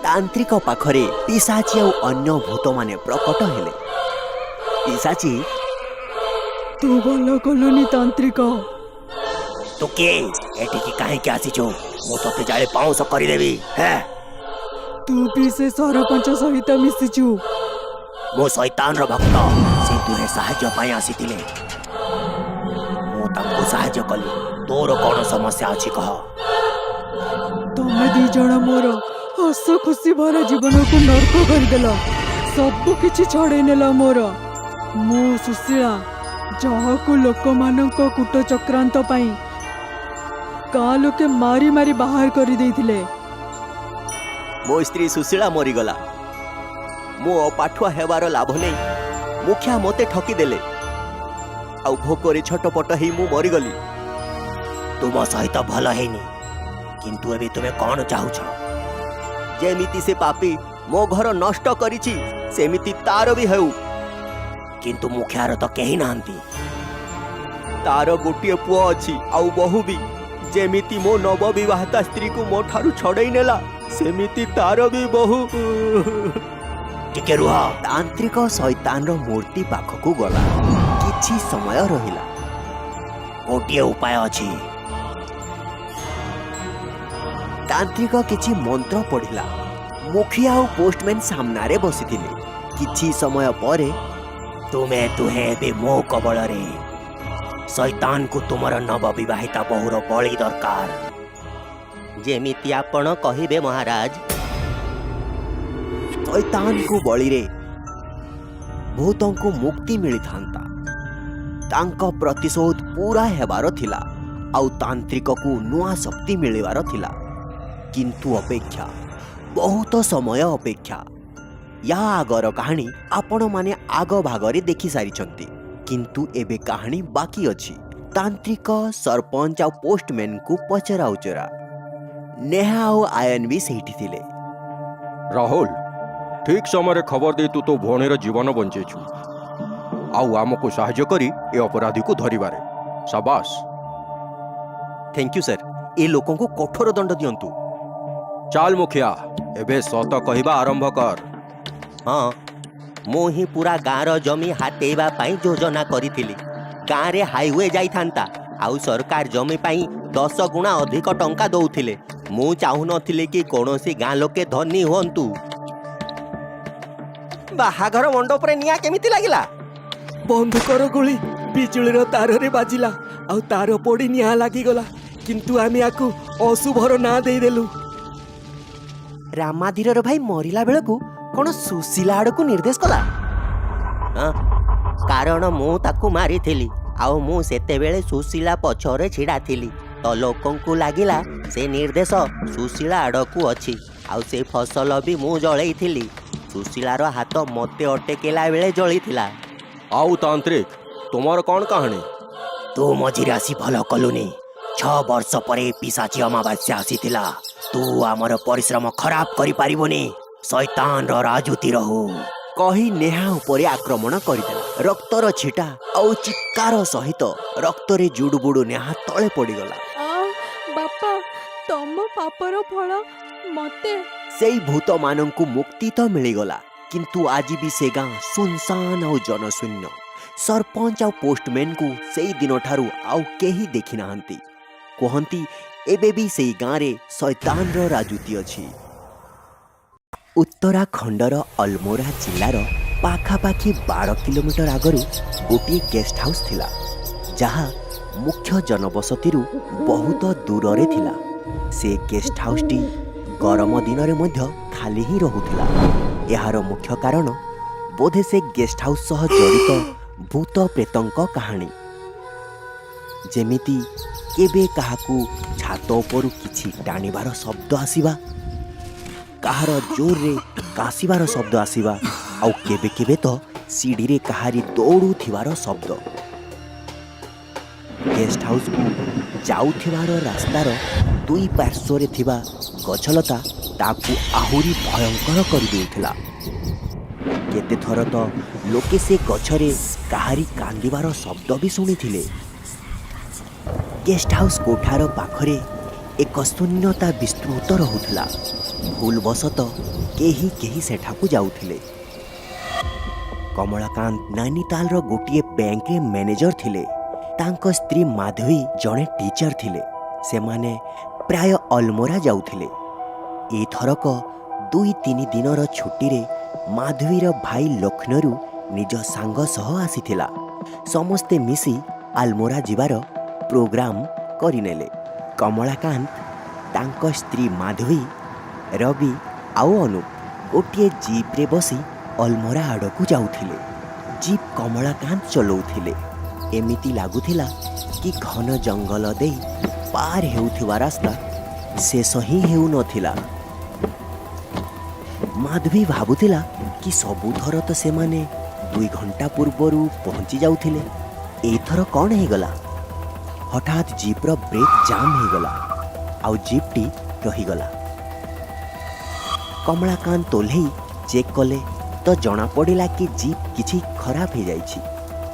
ତାନ୍ତ୍ରିକ ପାଖରେ ପିଶାଚି ଆଉ ଅନ୍ୟ ଭୂତମାନେ ପ୍ରକଟ ହେଲେ। ପିଶାଚି, ତୁ ଭଲ କଲୁନି ତାନ୍ତ୍ରିକ। ତୁ କିଏ? ଏଠିକି କାହିଁକି ଆସିଛୁ? ମୁଁ ତତେ ଜାଳି ପାଉଁଶ କରିଦେବି। ତୁ ବି ସେ ସରପଞ୍ଚ ସହିତ ମିଶିଛୁ। ମୁଁ ଶୈତାନର ଭକ୍ତ। ସେ ଦୁହେଁ ସାହାଯ୍ୟ ପାଇଁ ଆସିଥିଲେ, ମୁଁ ତାଙ୍କୁ ସାହାଯ୍ୟ କଲି। ତୋର କ'ଣ ସମସ୍ୟା ଅଛି କହ? ତମେ ଦି ଜଣ ମୋର ହସ ଖୁସି ଭରା ଜୀବନକୁ ନର୍କ କରିଦେଲ। ସବୁ କିଛି ଛଡ଼େଇ ନେଲ ମୋର। ମୁଁ ସୁଶୀଳା, ଯାହାକୁ ଲୋକମାନଙ୍କ କୂଟ ଚକ୍ରାନ୍ତ ପାଇଁ ଗାଁ ଲୋକେ ମାରି ମାରି ବାହାର କରିଦେଇଥିଲେ। ମୋ ସ୍ତ୍ରୀ ସୁଶୀଳା ମରିଗଲା। ମୁଁ ଅପାଠୁଆ ହେବାର ଲାଭ ନେଇ ମୁଖିଆ ମୋତେ ଠକିଦେଲେ, ଆଉ ଭୋକରେ ଛଟପଟ ହେଇ ମୁଁ ମରିଗଲି। ତୁମ ସହିତ ଭଲ ହେଇନି, କିନ୍ତୁ ଏବେ ତୁମେ କ'ଣ ଚାହୁଁଛ? ଯେମିତି ସେ ପାପୀ ମୋ ଘର ନଷ୍ଟ କରିଛି, ସେମିତି ତାର ବି ହେଉ। କିନ୍ତୁ ମୁଖିଆର ତ କେହି ନାହାନ୍ତି। ତାର ଗୋଟିଏ ପୁଅ ଅଛି ଆଉ ବୋହୂ ବି। ଯେମିତି ମୋ ନବବିବାହିତା ସ୍ତ୍ରୀକୁ ମୋ ଠାରୁ ଛଡ଼େଇ ନେଲା, ସେମିତି ତାର ବି ବୋହୂ। ଟିକେ ରୁହ। ତାନ୍ତ୍ରିକ ଶୈତାନର ମୂର୍ତ୍ତି ପାଖକୁ ଗଲା। କିଛି ସମୟ ରହିଲା। ଗୋଟିଏ ଉପାୟ ଅଛି। ତାନ୍ତ୍ରିକ କିଛି ମନ୍ତ୍ର ପଢ଼ିଲା। ମୁଖିଆ ଆଉ ପୋଷ୍ଟମ୍ୟାନ୍ ସାମ୍ନାରେ ବସିଥିଲେ। କିଛି ସମୟ ପରେ, ତୁମେ ଦୁହେଁ ଏବେ ମୋ କବଳରେ। ଶୈତାନକୁ ତୁମର ନବବିବାହିତା ବୋହୂର ବଳି ଦରକାର। ଯେମିତି ଆପଣ କହିବେ ମହାରାଜ। ଶୈତାନକୁ ବଳିରେ ଭୂତଙ୍କୁ ମୁକ୍ତି ମିଳିଥାନ୍ତା। ତାଙ୍କ ପ୍ରତିଶୋଧ ପୂରା ହେବାର ଥିଲା, ଆଉ ତାନ୍ତ୍ରିକକୁ ନୂଆ ଶକ୍ତି ମିଳିବାର ଥିଲା। କିନ୍ତୁ ଅପେକ୍ଷା, ବହୁତ ସମୟ ଅପେକ୍ଷା। ୟା ଆଗର କାହାଣୀ ଆପଣମାନେ ଆଗ ଭାଗରେ ଦେଖିସାରିଛନ୍ତି, କିନ୍ତୁ ଏବେ କାହାଣୀ ବାକି ଅଛି। ତାନ୍ତ୍ରିକ ସରପଞ୍ଚ ଆଉ ପୋଷ୍ଟମ୍ୟାନଙ୍କୁ ପଚରା ଉଚରା। ନେହା ଆଉ ଆୟନ ବି ସେଇଠି ଥିଲେ। ରାହୁଲ, ଠିକ୍ ସମୟରେ ଖବର ଦେଇ ତୁ ତୋ ଭଉଣୀର ଜୀବନ ବଞ୍ଚେଇଛୁ। आउ आमको साहाय्य करी ए अपराधी को धरिबारे। शाबाश। Thank you sir. ए लोकों को कठोर दंड दियंतु। चाल मुखिया, एबे सत कहिबा आरंभ कर। हाँ, मु ही पूरा गाँर जमी हातेबा पाई योजना करिथिली। गाँ रे हाईवे जाई थांता आउ सरकार जमी पाई 10 गुणा अधिक टंका दउथिले। मु चाहू नथिले कि कोनोसी गाँ लोके धनी हुअन्तु। बाहाघर मंडप रे निया केमिति लागिला? बंधुकर गोली बिजुलीर ताରରେ बाजिला ଆଉ ତାର ପୋଡ଼ି ନିଆଁ ଲାଗିଗଲା, କିନ୍ତୁ ଆମେ ଆକୁ ଅଶୁଭର ନାଁ ଦେଇଦେଲୁ। ରାମାଧୀରର ଭାଇ ମରିଲା ବେଳକୁ କଣ ସୁଶୀଲା ଆଡକୁ ନିର୍ଦ୍ଦେଶ କଲା? କାରଣ ମୁଁ ତାକୁ ମାରିଥିଲି ଆଉ ମୁଁ ସେତେବେଳେ ସୁଶୀଲା ପଛରେ ଛିଡ଼ା ଥିଲି। ତ ଲୋକଙ୍କୁ ଲାଗିଲା ସେ ନିର୍ଦ୍ଦେଶ ସୁଶୀଲା ଆଡକୁ ଅଛି ଆଉ ସେ ଫସଲ ବି ମୁଁ ଜଳେଇଥିଲି। ସୁଶୀଳାର ହାତ ମତେ ଅଟକେଲା ବେଳେ ଜଳିଥିଲା। आउ तांत्रिक, तुमर कौन कहानी? तू मझिरे आसी भल कलुनी। 6 वर्ष परे पिशाची अमावास्या आसीथिला। तू आमर परिश्रम खराब करि पारिबोनी। शैतान रो राजुती रहू कही नेहा उपरे आक्रमण करदेला। रक्तर छिटा और चित्कार सहित रक्तरे जुडुबुडु नेहा तळे पड़ीगला। बापा तम पापर फल मते। सेई भूत मानंकु मुक्ति तो मिलीगला, किंतु आज भी से गाँ सुनसान और जनशून्य। सरपंच और पोस्टमैन को सेई दिन ठारू आउ केही देखि नाहंती। कहंती एबे भी सेई गाँ रे शैतान रो राजुती अछि। उत्तराखंडर अल्मोरा जिल्लार पाखापाखि 12 किलोमीटर आगरू गोटे गेस्ट हाउस थिला, जहाँ मुख्य जनबसती बहुत दूर रे थिला। से गेस्ट हाउस टी गरम दिन रे मध्य खाली ही रहुथिला। यार मुख्य कारण बोधे से गेस्ट हाउस सह जड़ित भूत प्रेतंक कहानी। जेमिति केबे काहाकू छात उपरु किछि टाणिबार शब्द आसीबा, काहार जोर रे कासिबार शब्द आसीबा, आउ केबे केबे तो सीढ़ी रे काहारी दौड़ू थिबार शब्द। गेस्ट हाउस को जाउथिबार रास्तार दुई पार्श्व रे थिबा गछलता ताकू आहुरी भयंकर कर देउथिला। केते थर तो लोके से गछरे काहारी कांदिबार शब्द भी सुनिथिले। गेस्ट हाउस कोठार पाखरे एक शून्यता विस्तृत रहुथिला। भूलवशत केही केही सेठाकू जाउथिले। कमलाकांत नैनीताल रो गोटिए बैंक रे मैनेजर थिले। तांको स्त्री माधवी जणे टीचर थिले। से माने प्राय अल्मोरा जाउथिले। ए थरक 2-3 दिनर छुट्टी रे माधवीर भाई लखनऊ निज सांग सह आसीथिला। समस्ते मिसी अल्मोरा जिबार प्रोग्राम करिनेले। कमलाकांत तांको स्त्री माधवी, रवि आउ अनुप गोटे जीप रे बसी अल्मोरा आड़कू जाउथिले। जीप कमलाकांत चलाउथिले। एमिति लागुथिला कि घन जंगल दे पार हेउथिबा रास्ता शेष ही हेउ नथिला। माधवी भाबुथिला कि सबुथर तो से माने 2 घंटा पूर्वरु पहुंची जाउथिले। एथर कौन हे गला? हठात जीप रो ब्रेक जाम हे गला आउ जीप टी रही गला। कमलाकांत तोल्हे चेक कले तो जना पड़िला कि जीप किछि खराब हे जाइछि।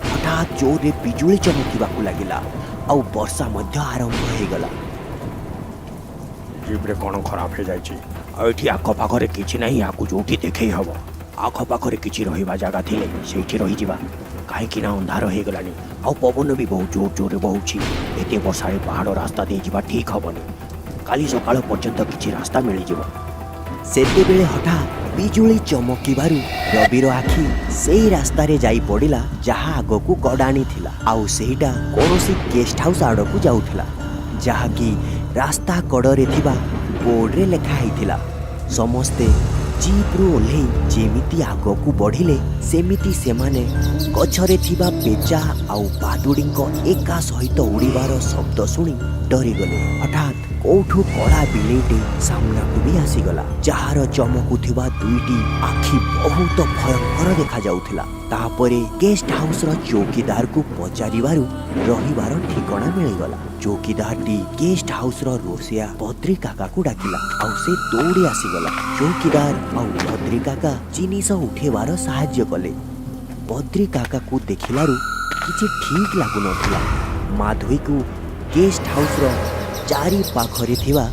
हठात जोर रे बिजुली चमकिबाकू लागिला आउ वर्षा मध्य आरंभ हे गला। जीप रे कोन खराब हे जाइछि? एठी आखपाखरे किछि नाही, आकु जोठी देखै हबो। आखपाखरे किछि रहिबा जागा थिले सेठी रहि जिबा। काहे कि ना अंधार हे गलानी आउ पवन भी बहुत जोर जोर बहुछि। एते वर्षारे पहाड़ रास्ता दे जिबा ठीक हबनी। काली सकाळ पर्यंत किछि रास्ता मिलि जिवो। सेते बेले हठात बिजुली चमकिबारु रविर आखि सेई रास्ता रे जाई पड़िला जहाँ आगकू गडाणी थिला। आउ सेहीटा कोनोसी गेस्ट हाउस आड़कू जाउथिला, जहाँ कि रास्ता कड़रे थिबा बोर्ड रे लेखा हैथिला। समस्ते जीप्रु ओल्हे जेमिति आगकू बढ़िले सेमिति सेमाने गछरे थिबा पेचा आउ बादुड़ीको एका सहित उड़ीबार शब्द शुणी डरीगले। हठात कोठू कड़ा बिलेईटे सामनाकू भी आसीगला, जार चमकुथिबा 2टी आखि बहुत भयंकर देखा जाउथिला। तापरे गेस्ट हाउस रो चौकीदार को पचारिबारु रहिबार ठिकाना मिलिगला। चौकीदार टी गेस्ट हाउस रो रोसिया भद्री काका को डाकिला आउ से दौड़ी आसीगला। चौकीदार आउ भद्री काका जिनिस उठेबार साहाय्य कले। ବଦ୍ରି କାକାକୁ ଦେଖିଲାରୁ କିଛି ଠିକ୍ ଲାଗୁନଥିଲା। ମାଧୋଇକୁ ଗେଷ୍ଟ ହାଉସ୍ର ଚାରିପାଖରେ ଥିବା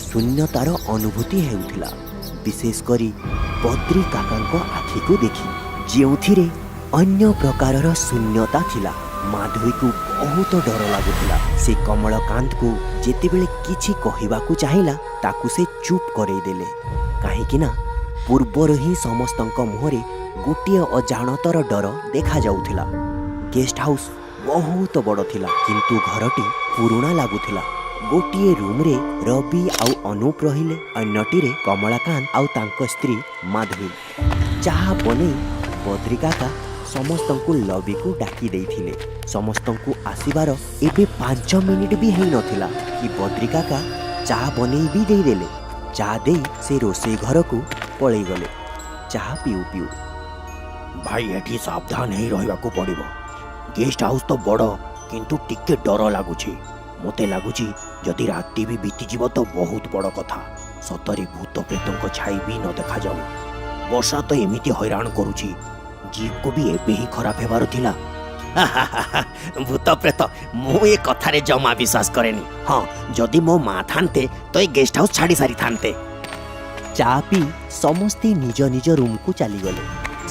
ଶୂନ୍ୟତାର ଅନୁଭୂତି ହେଉଥିଲା, ବିଶେଷ କରି ବଦ୍ରି କାକାଙ୍କ ଆଖିକୁ ଦେଖି, ଯେଉଁଥିରେ ଅନ୍ୟ ପ୍ରକାରର ଶୂନ୍ୟତା ଥିଲା। ମାଧୋଇକୁ ବହୁତ ଡର ଲାଗୁଥିଲା। ସେ କମଳକାନ୍ତକୁ ଯେତେବେଳେ କିଛି କହିବାକୁ ଚାହିଁଲା ତାକୁ ସେ ଚୁପ୍ କରେଇଦେଲେ, କାହିଁକି ନା ପୂର୍ବରୁ ହିଁ ସମସ୍ତଙ୍କ ମୁହଁରେ ଗୋଟିଏ ଅଜାଣତର ଡର ଦେଖାଯାଉଥିଲା। ଗେଷ୍ଟ ହାଉସ୍ ବହୁତ ବଡ଼ ଥିଲା, କିନ୍ତୁ ଘରଟି ପୁରୁଣା ଲାଗୁଥିଲା। ଗୋଟିଏ ରୁମ୍ରେ ରବି ଆଉ ଅନୁପ ରହିଲେ, ଅନ୍ୟଟିରେ କମଳାକାନ୍ତ ଆଉ ତାଙ୍କ ସ୍ତ୍ରୀ ମାଧୋଇ। ଚାହା ବନେଇ ବଦ୍ରି କାକା ସମସ୍ତଙ୍କୁ ଲବିକୁ ଡାକି ଦେଇଥିଲେ। ସମସ୍ତଙ୍କୁ ଆସିବାର ଏବେ 5 ମିନିଟ୍ ବି ହେଇନଥିଲା କି ବଦ୍ରି କାକା ଚାହା ବନେଇ ବି ଦେଇଦେଲେ। ଚାହା ଦେଇ ସେ ରୋଷେଇ ଘରକୁ ପଳେଇଗଲେ। ଚାହା ପିଉ ପିଉ, ଭାଇ ଏଠି ସାବଧାନ ହେଇ ରହିବାକୁ ପଡ଼ିବ। ଗେଷ୍ଟ ହାଉସ୍ ତ ବଡ଼, କିନ୍ତୁ ଟିକେ ଡର ଲାଗୁଛି। ମୋତେ ଲାଗୁଛି ଯଦି ରାତି ବି ବିତିଯିବ ତ ବହୁତ ବଡ଼ କଥା। ସତରେ ଭୂତ ପ୍ରେତଙ୍କ ଛାଇ ବି ନ ଦେଖାଯାଉ। ବର୍ଷା ତ ଏମିତି ହଇରାଣ କରୁଛି, ଜିପ୍କୁ ବି ଏବେ ହିଁ ଖରାପ ହେବାର ଥିଲା। ଭୂତ ପ୍ରେତ, ମୁଁ ଏ କଥାରେ ଜମା ବିଶ୍ୱାସ କରେନି। ହଁ, ଯଦି ମୋ ମା ଥାନ୍ତେ ତ ଏ ଗେଷ୍ଟ ହାଉସ୍ ଛାଡ଼ି ସାରିଥାନ୍ତେ। ଚା ପିଇ ସମସ୍ତେ ନିଜ ନିଜ ରୁମ୍କୁ ଚାଲିଗଲେ।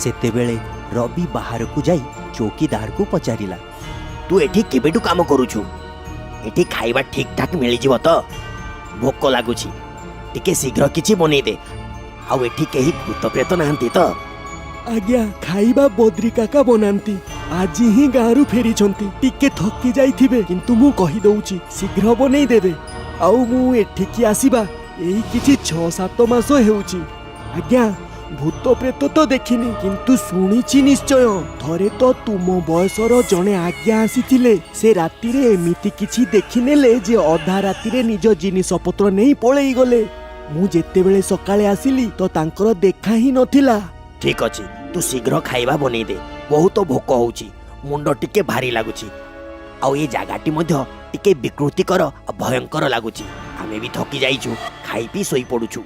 ସେତେବେଳେ ରବି ବାହାରକୁ ଯାଇ ଚୌକିଦାରକୁ ପଚାରିଲା, ତୁ ଏଠି କେବେଠୁ କାମ କରୁଛୁ? ଏଠି ଖାଇବା ଠିକ୍ ଠାକ୍ ମିଳିଯିବ ତ? ଭୋକ ଲାଗୁଛି, ଟିକେ ଶୀଘ୍ର କିଛି ବନେଇ ଦେ। ଆଉ ଏଠି କେହି ଭୂତ ପ୍ରେତ ନାହାନ୍ତି ତ? ଆଜ୍ଞା, ଖାଇବା ବଦ୍ରି କାକା ବନାନ୍ତି। ଆଜି ହିଁ ଗାଁରୁ ଫେରିଛନ୍ତି, ଟିକେ ଥକି ଯାଇଥିବେ, କିନ୍ତୁ ମୁଁ କହିଦଉଛି ଶୀଘ୍ର ବନେଇ ଦେବେ। ଆଉ ମୁଁ ଏଠିକି ଆସିବା ଏଇ କିଛି 6-7 ମାସ ହେଉଛି। ଆଜ୍ଞା, ଭୂତ ପ୍ରେତ ତ ଦେଖିନି, କିନ୍ତୁ ଶୁଣିଛି ନିଶ୍ଚୟ। ଥରେ ତ ତୁମ ବୟସର ଜଣେ ଆଜ୍ଞା ଆସିଥିଲେ। ସେ ରାତିରେ ଏମିତି କିଛି ଦେଖିନେଲେ ଯେ ଅଧା ରାତିରେ ନିଜ ଜିନିଷପତ୍ର ନେଇ ପଳେଇ ଗଲେ। ମୁଁ ଯେତେବେଳେ ସକାଳେ ଆସିଲି ତ ତାଙ୍କର ଦେଖା ହିଁ ନଥିଲା। ଠିକ୍ ଅଛି, ତୁ ଶୀଘ୍ର ଖାଇବା ବନେଇ ଦେ। ବହୁତ ଭୋକ ହଉଛି, ମୁଣ୍ଡ ଟିକେ ଭାରି ଲାଗୁଛି। ଆଉ ଏ ଜାଗାଟି ମଧ୍ୟ ଟିକେ ବିକୃତିକର ଆଉ ଭୟଙ୍କର ଲାଗୁଛି। ଆମେ ବି ଥକି ଯାଇଛୁ, ଖାଇ ପିଇ ଶୋଇପଡ଼ୁଛୁ।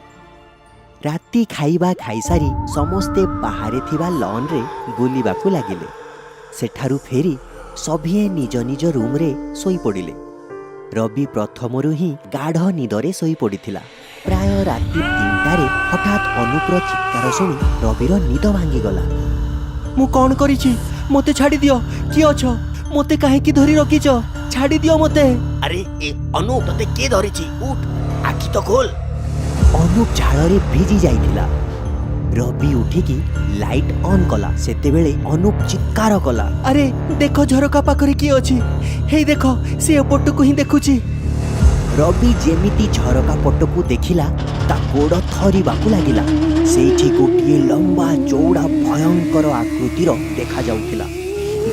ରାତି ଖାଇବା ଖାଇସାରି ସମସ୍ତେ ବାହାରେ ଥିବା ଲନ୍ରେ ବୁଲିବାକୁ ଲାଗିଲେ। ସେଠାରୁ ଫେରି ସଭିଏ ନିଜ ନିଜ ରୁମ୍ରେ ଶୋଇପଡ଼ିଲେ। ରବି ପ୍ରଥମରୁ ହିଁ ଗାଢ଼ ନିଦରେ ଶୋଇପଡ଼ିଥିଲା। ପ୍ରାୟ ରାତି 3ଟାରେ ହଠାତ୍ ଅନୁପର ଚିତ୍କାର ଶୁଣି ରବିର ନିଦ ଭାଙ୍ଗିଗଲା। ମୁଁ କ'ଣ କରିଛି? ମୋତେ ଛାଡ଼ି ଦିଅ। କିଏ ଅଛ? ମୋତେ କାହିଁକି ଧରି ରଖିଛ? ଛାଡ଼ି ଦିଅ ମୋତେ। ଆରେ ଏ ଅନୁ, ତତେ କିଏ ଧରିଛି? ଉଠ, ଆଖି ତ ଖୋଲ। ଅନୁପ ଝାଳରେ ଭିଜି ଯାଇଥିଲା। ରବି ଉଠିକି ଲାଇଟ୍ ଅନ୍ କଲା। ସେତେବେଳେ ଅନୁପ ଚିତ୍କାର କଲା, ଆରେ ଦେଖ, ଝରକା ପାଖରେ କିଏ ଅଛି? ହେଇ ଦେଖ, ସେ ଏପଟକୁ ହିଁ ଦେଖୁଛି। ରବି ଯେମିତି ଝରକା ପଟକୁ ଦେଖିଲା ତା ଗୋଡ଼ ଥରିବାକୁ ଲାଗିଲା। ସେଇଠି ଗୋଟିଏ ଲମ୍ବା ଚଉଡ଼ା ଭୟଙ୍କର ଆକୃତିର ଦେଖାଯାଉଥିଲା,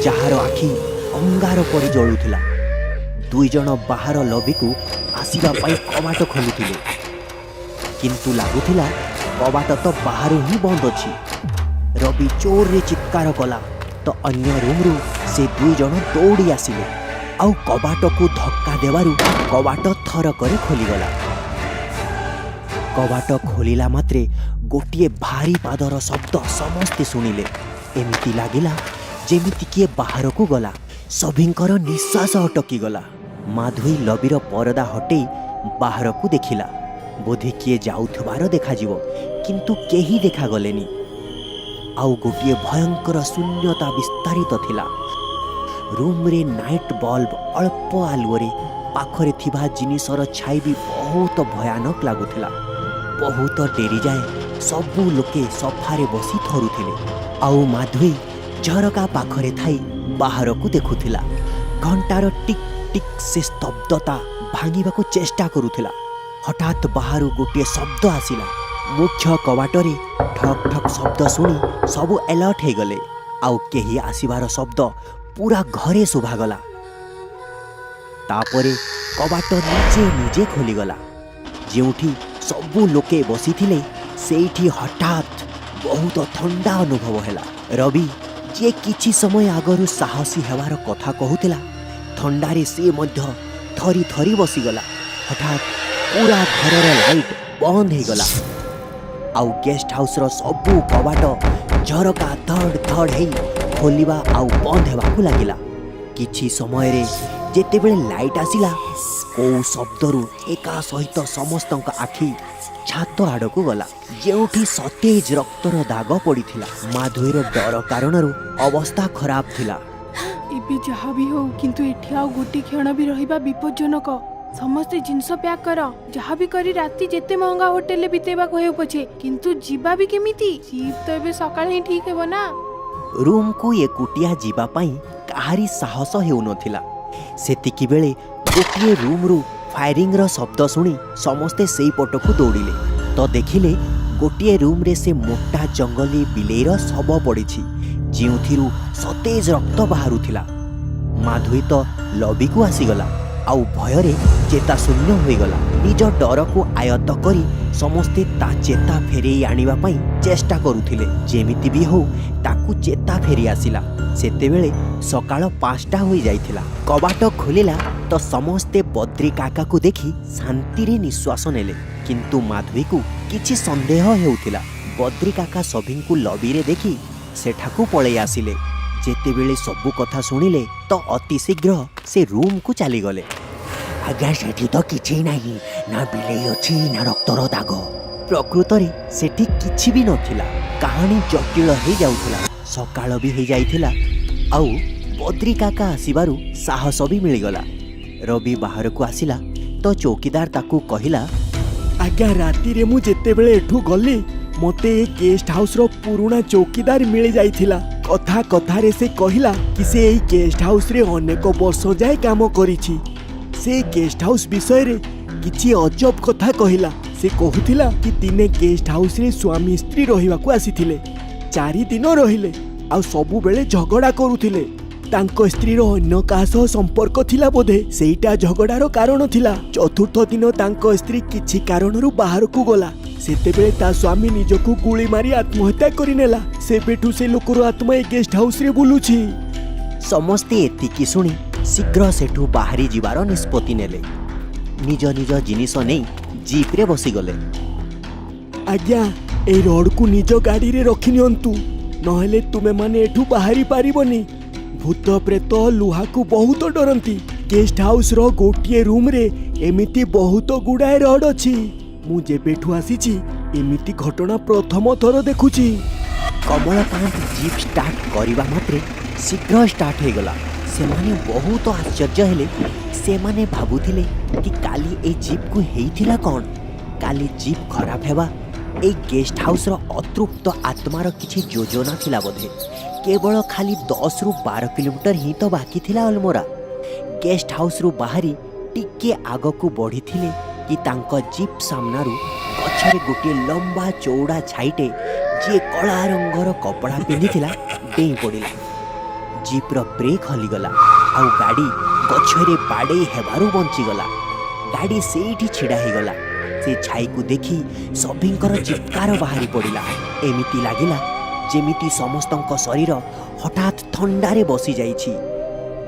ଯାହାର ଆଖି ଅଙ୍ଗାର ପରି ଜଳୁଥିଲା। 2 ଜଣ ବାହାର ଲବିକୁ ଆସିବା ପାଇଁ କବାଟ ଖୋଲୁଥିଲେ, କିନ୍ତୁ ଲାଗୁଥିଲା କବାଟ ତ ବାହାରୁ ହିଁ ବନ୍ଦ ଅଛି। ରବି ଜୋରରେ ଚିତ୍କାର କଲା ତ ଅନ୍ୟ ରୁମ୍ରୁ ସେ 2 ଜଣ ଦୌଡ଼ି ଆସିଲେ ଆଉ କବାଟକୁ ଧକ୍କା ଦେବାରୁ କବାଟ ଥରକରେ ଖୋଲିଗଲା। କବାଟ ଖୋଲିଲା ମାତ୍ରେ ଗୋଟିଏ ଭାରି ପାଦର ଶବ୍ଦ ସମସ୍ତେ ଶୁଣିଲେ। ଏମିତି ଲାଗିଲା ଯେମିତି କିଏ ବାହାରକୁ ଗଲା। ସଭିଙ୍କର ନିଶ୍ୱାସ ଅଟକିଗଲା। ମାଧୋଇ ଲବିର ପରଦା ହଟେଇ ବାହାରକୁ ଦେଖିଲା। ବୋଧେ କିଏ ଯାଉଥିବାର ଦେଖାଯିବ, କିନ୍ତୁ କେହି ଦେଖାଗଲେନି। ଆଉ ଗୋଟିଏ ଭୟଙ୍କର ଶୂନ୍ୟତା ବିସ୍ତାରିତ ଥିଲା। ରୁମ୍ରେ ନାଇଟ୍ ବଲ୍ବ ଅଳ୍ପ ଆଲୁଅରେ ପାଖରେ ଥିବା ଜିନିଷର ଛାଇ ବି ବହୁତ ଭୟାନକ ଲାଗୁଥିଲା। ବହୁତ ଡେରି ଯାଏ ସବୁ ଲୋକେ ସଫାରେ ବସି ଥରୁଥିଲେ, ଆଉ ମାଧୋଇ ଝରକା ପାଖରେ ଥାଇ ବାହାରକୁ ଦେଖୁଥିଲା। ଘଣ୍ଟାର ଟିକ୍ ଟିକ୍ ସେ ସ୍ତବ୍ଧତା ଭାଙ୍ଗିବାକୁ ଚେଷ୍ଟା କରୁଥିଲା। ହଠାତ୍ ବାହାରୁ ଗୋଟିଏ ଶବ୍ଦ ଆସିଲା। ମୁଖ୍ୟ କବାଟରେ ଠକ୍ ଠକ୍ ଶବ୍ଦ ଶୁଣି ସବୁ ଆଲର୍ଟ ହେଇଗଲେ, ଆଉ କେହି ଆସିବାର ଶବ୍ଦ ପୁରା ଘରେ ଶୁଭାଗଲା। ତାପରେ କବାଟ ନିଜେ ନିଜେ ଖୋଲିଗଲା। ଯେଉଁଠି ସବୁ ଲୋକେ ବସିଥିଲେ ସେଇଠି ହଠାତ୍ ବହୁତ ଥଣ୍ଡା ଅନୁଭବ ହେଲା। ରବି, ଯିଏ କିଛି ସମୟ ଆଗରୁ ସାହସୀ ହେବାର କଥା କହୁଥିଲା, ଥଣ୍ଡାରେ ସେ ମଧ୍ୟ ଥରି ଥରି ବସିଗଲା। ହଠାତ୍ ପୁରା ଘରର ଲାଇଟ୍ ବନ୍ଦ ହେଇଗଲା, ଆଉ ଗେଷ୍ଟ ହାଉସ୍ର ସବୁ କବାଟ ଝରକା ଧଡ଼ ଧଡ଼ ହେଇ ଖୋଲିବା ଆଉ ବନ୍ଦ ହେବାକୁ ଲାଗିଲା। କିଛି ସମୟରେ ଯେତେବେଳେ ଲାଇଟ୍ ଆସିଲା କୋଉ ଶବ୍ଦରୁ ଏକା ସହିତ ସମସ୍ତଙ୍କ ଆଖି ଛାତ ଆଡ଼କୁ ଗଲା, ଯେଉଁଠି ସତେଜ ରକ୍ତର ଦାଗ ପଡ଼ିଥିଲା। ମାଧୁରୀର ଡର କାରଣରୁ ଅବସ୍ଥା ଖରାପ ଥିଲା। ଏବେ ଯାହା ବି ହଉ କିନ୍ତୁ ଏଠି ଆଉ ଗୋଟେ କ୍ଷଣ ବି ରହିବା ବିପଜ୍ଜନକ। ସମସ୍ତେ ଜିନିଷ ପ୍ୟାକ୍ କର, ଯାହା ବି କରି ରାତି ଯେତେ ମହଙ୍ଗା ହୋଟେଲରେ ବିତେଇବାକୁ ହେଉ ପଛେ, କିନ୍ତୁ ଯିବା ବି କେମିତି? ଜିପ୍ ତ ଏବେ ସକାଳେ ହିଁ ଠିକ୍ ହେବ ନା। ରୁମ୍କୁ ଏକୁଟିଆ ଯିବା ପାଇଁ କାହାରି ସାହସ ହେଉନଥିଲା। ସେତିକିବେଳେ ଗୋଟିଏ ରୁମ୍ରୁ ଫାୟାରିଂର ଶବ୍ଦ ଶୁଣି ସମସ୍ତେ ସେଇ ପଟକୁ ଦୌଡ଼ିଲେ ତ ଦେଖିଲେ ଗୋଟିଏ ରୁମ୍ରେ ସେ ମୋଟା ଜଙ୍ଗଲୀ ବିଲେଇର ଶବ ପଡ଼ିଛି, ଯେଉଁଥିରୁ ସତେଜ ରକ୍ତ ବାହାରୁଥିଲା। ମାଧୁରୀ ତ ଲବିକୁ ଆସିଗଲା ଆଉ ଭୟରେ ଚେତାଶୂନ୍ୟ ହୋଇଗଲା। ନିଜ ଡରକୁ ଆୟତ୍ତ କରି ସମସ୍ତେ ତା ଚେତା ଫେରେଇ ଆଣିବା ପାଇଁ ଚେଷ୍ଟା କରୁଥିଲେ। ଯେମିତି ବି ହଉ ତାକୁ ଚେତା ଫେରି ଆସିଲା। ସେତେବେଳେ ସକାଳ 5ଟା ହୋଇଯାଇଥିଲା। କବାଟ ଖୋଲିଲା ତ ସମସ୍ତେ ବଦ୍ରି କାକାକୁ ଦେଖି ଶାନ୍ତିରେ ନିଶ୍ୱାସ ନେଲେ, କିନ୍ତୁ ମାଧୁରୀକୁ କିଛି ସନ୍ଦେହ ହେଉଥିଲା। ବଦ୍ରି କାକା ସଭିଙ୍କୁ ଲବିରେ ଦେଖି ସେଠାକୁ ପଳେଇ ଆସିଲେ। ଯେତେବେଳେ ସବୁ କଥା ଶୁଣିଲେ ତ ଅତି ଶୀଘ୍ର ସେ ରୁମ୍କୁ ଚାଲିଗଲେ। ଆଜ୍ଞା ସେଠି ତ କିଛି ନାହିଁ, ନା ବିଲେଇ ଅଛି ନା ରକ୍ତର ଦାଗ। ପ୍ରକୃତରେ ସେଠି କିଛି ବି ନଥିଲା। କାହାଣୀ ଜଟିଳ ହେଇଯାଉଥିଲା। ସକାଳ ବି ହେଇଯାଇଥିଲା ଆଉ ବଦ୍ରି କାକା ଆସିବାରୁ ସାହସ ବି ମିଳିଗଲା। ରବି ବାହାରକୁ ଆସିଲା ତ ଚୌକିଦାର ତାକୁ କହିଲା, ଆଜ୍ଞା ରାତିରେ ମୁଁ ଯେତେବେଳେ ଏଠୁ ଗଲି ମତେ ଏ ଗେଷ୍ଟ ହାଉସର ପୁରୁଣା ଚୌକିଦାର ମିଳିଯାଇଥିଲା। କଥା କଥାରେ ସେ କହିଲା କି ସେ ଏଇ ଗେଷ୍ଟ ହାଉସରେ ଅନେକ ବର୍ଷ ଯାଏ କାମ କରିଛି। ସେ ଗେଷ୍ଟ ହାଉସ ବିଷୟରେ କିଛି ଅଜବ କଥା କହିଲା। ସେ କହୁଥିଲା କି ଦିନେ ଗେଷ୍ଟ ହାଉସରେ ସ୍ୱାମୀ ସ୍ତ୍ରୀ ରହିବାକୁ ଆସିଥିଲେ। 4 ଦିନ ରହିଲେ ଆଉ ସବୁବେଳେ ଝଗଡ଼ା କରୁଥିଲେ। ତାଙ୍କ ସ୍ତ୍ରୀର ଅନ୍ୟ କାହା ସହ ସମ୍ପର୍କ ଥିଲା ବୋଧେ, ସେଇଟା ଝଗଡ଼ାର କାରଣ ଥିଲା। 4ର୍ଥ ଦିନ ତାଙ୍କ ସ୍ତ୍ରୀ କିଛି କାରଣରୁ ବାହାରକୁ ଗଲା। ସେତେବେଳେ ତା ସ୍ୱାମୀ ନିଜକୁ ଗୁଳି ମାରି ଆତ୍ମହତ୍ୟା କରିନେଲା। ସେବେଠୁ ସେ ଲୋକର ଆତ୍ମା ଏ ଗେଷ୍ଟ ହାଉସରେ ବୁଲୁଛି। ସମସ୍ତେ ଏତିକି ଶୁଣି ଶୀଘ୍ର ସେଠୁ ବାହାରି ଯିବାର ନିଷ୍ପତ୍ତି ନେଲେ। ନିଜ ନିଜ ଜିନିଷ ନେଇ ଜିପ୍ରେ ବସିଗଲେ। ଆଜ୍ଞା ଏଇ ରଡ୍କୁ ନିଜ ଗାଡ଼ିରେ ରଖିନିଅନ୍ତୁ, ନହେଲେ ତୁମେମାନେ ଏଠୁ ବାହାରି ପାରିବନି। ଭୂତ ପ୍ରେତ ଲୁହାକୁ ବହୁତ ଡରନ୍ତି। ଗେଷ୍ଟ ହାଉସର ଗୋଟିଏ ରୁମ୍ରେ ଏମିତି ବହୁତ ଗୁଡ଼ାଏ ରଡ୍ ଅଛି। ମୁଁ ଯେବେଠୁ ଆସିଛି ଏମିତି ଘଟଣା ପ୍ରଥମ ଥର ଦେଖୁଛି। କମଳକାନ୍ତ ଜିପ୍ ଷ୍ଟାର୍ଟ କରିବା ମାତ୍ରେ ଶୀଘ୍ର ଷ୍ଟାର୍ଟ ହେଇଗଲା। ସେମାନେ ବହୁତ ଆଶ୍ଚର୍ଯ୍ୟ ହେଲେ। ସେମାନେ ଭାବୁଥିଲେ କି କାଲି ଏଇ ଜିପ୍କୁ ହେଇଥିଲା କ'ଣ? କାଲି ଜିପ୍ ଖରାପ ହେବା ଏଇ ଗେଷ୍ଟ ହାଉସର ଅତୃପ୍ତ ଆତ୍ମାର କିଛି ଯୋଜନା ଥିଲା ବୋଧେ। କେବଳ ଖାଲି 10ରୁ 12 କିଲୋମିଟର ହିଁ ତ ବାକି ଥିଲା ଅଲମୋରା। ଗେଷ୍ଟ ହାଉସରୁ ବାହାରି ଟିକେ ଆଗକୁ ବଢ଼ିଥିଲେ କି ତାଙ୍କ ଜିପ୍ ସାମ୍ନାରୁ ଗଛରେ ଗୋଟିଏ ଲମ୍ବା ଚଉଡ଼ା ଛାଇଟେ ଯିଏ କଳା ରଙ୍ଗର କପଡ଼ା ପିନ୍ଧିଥିଲା ଡେଇଁ ପଡ଼ିଲା। ଜିପ୍ର ବ୍ରେକ୍ ହଲିଗଲା ଆଉ ଗାଡ଼ି ଗଛରେ ବାଡ଼େଇ ହେବାରୁ ବଞ୍ଚିଗଲା। ଗାଡ଼ି ସେଇଠି ଛିଡ଼ା ହେଇଗଲା। ସେ ଛାଇକୁ ଦେଖି ସଭିଙ୍କର ଚିତ୍କାର ବାହାରି ପଡ଼ିଲା। ଏମିତି ଲାଗିଲା ଯେମିତି ସମସ୍ତଙ୍କ ଶରୀର ହଠାତ୍ ଥଣ୍ଡାରେ ବସିଯାଇଛି।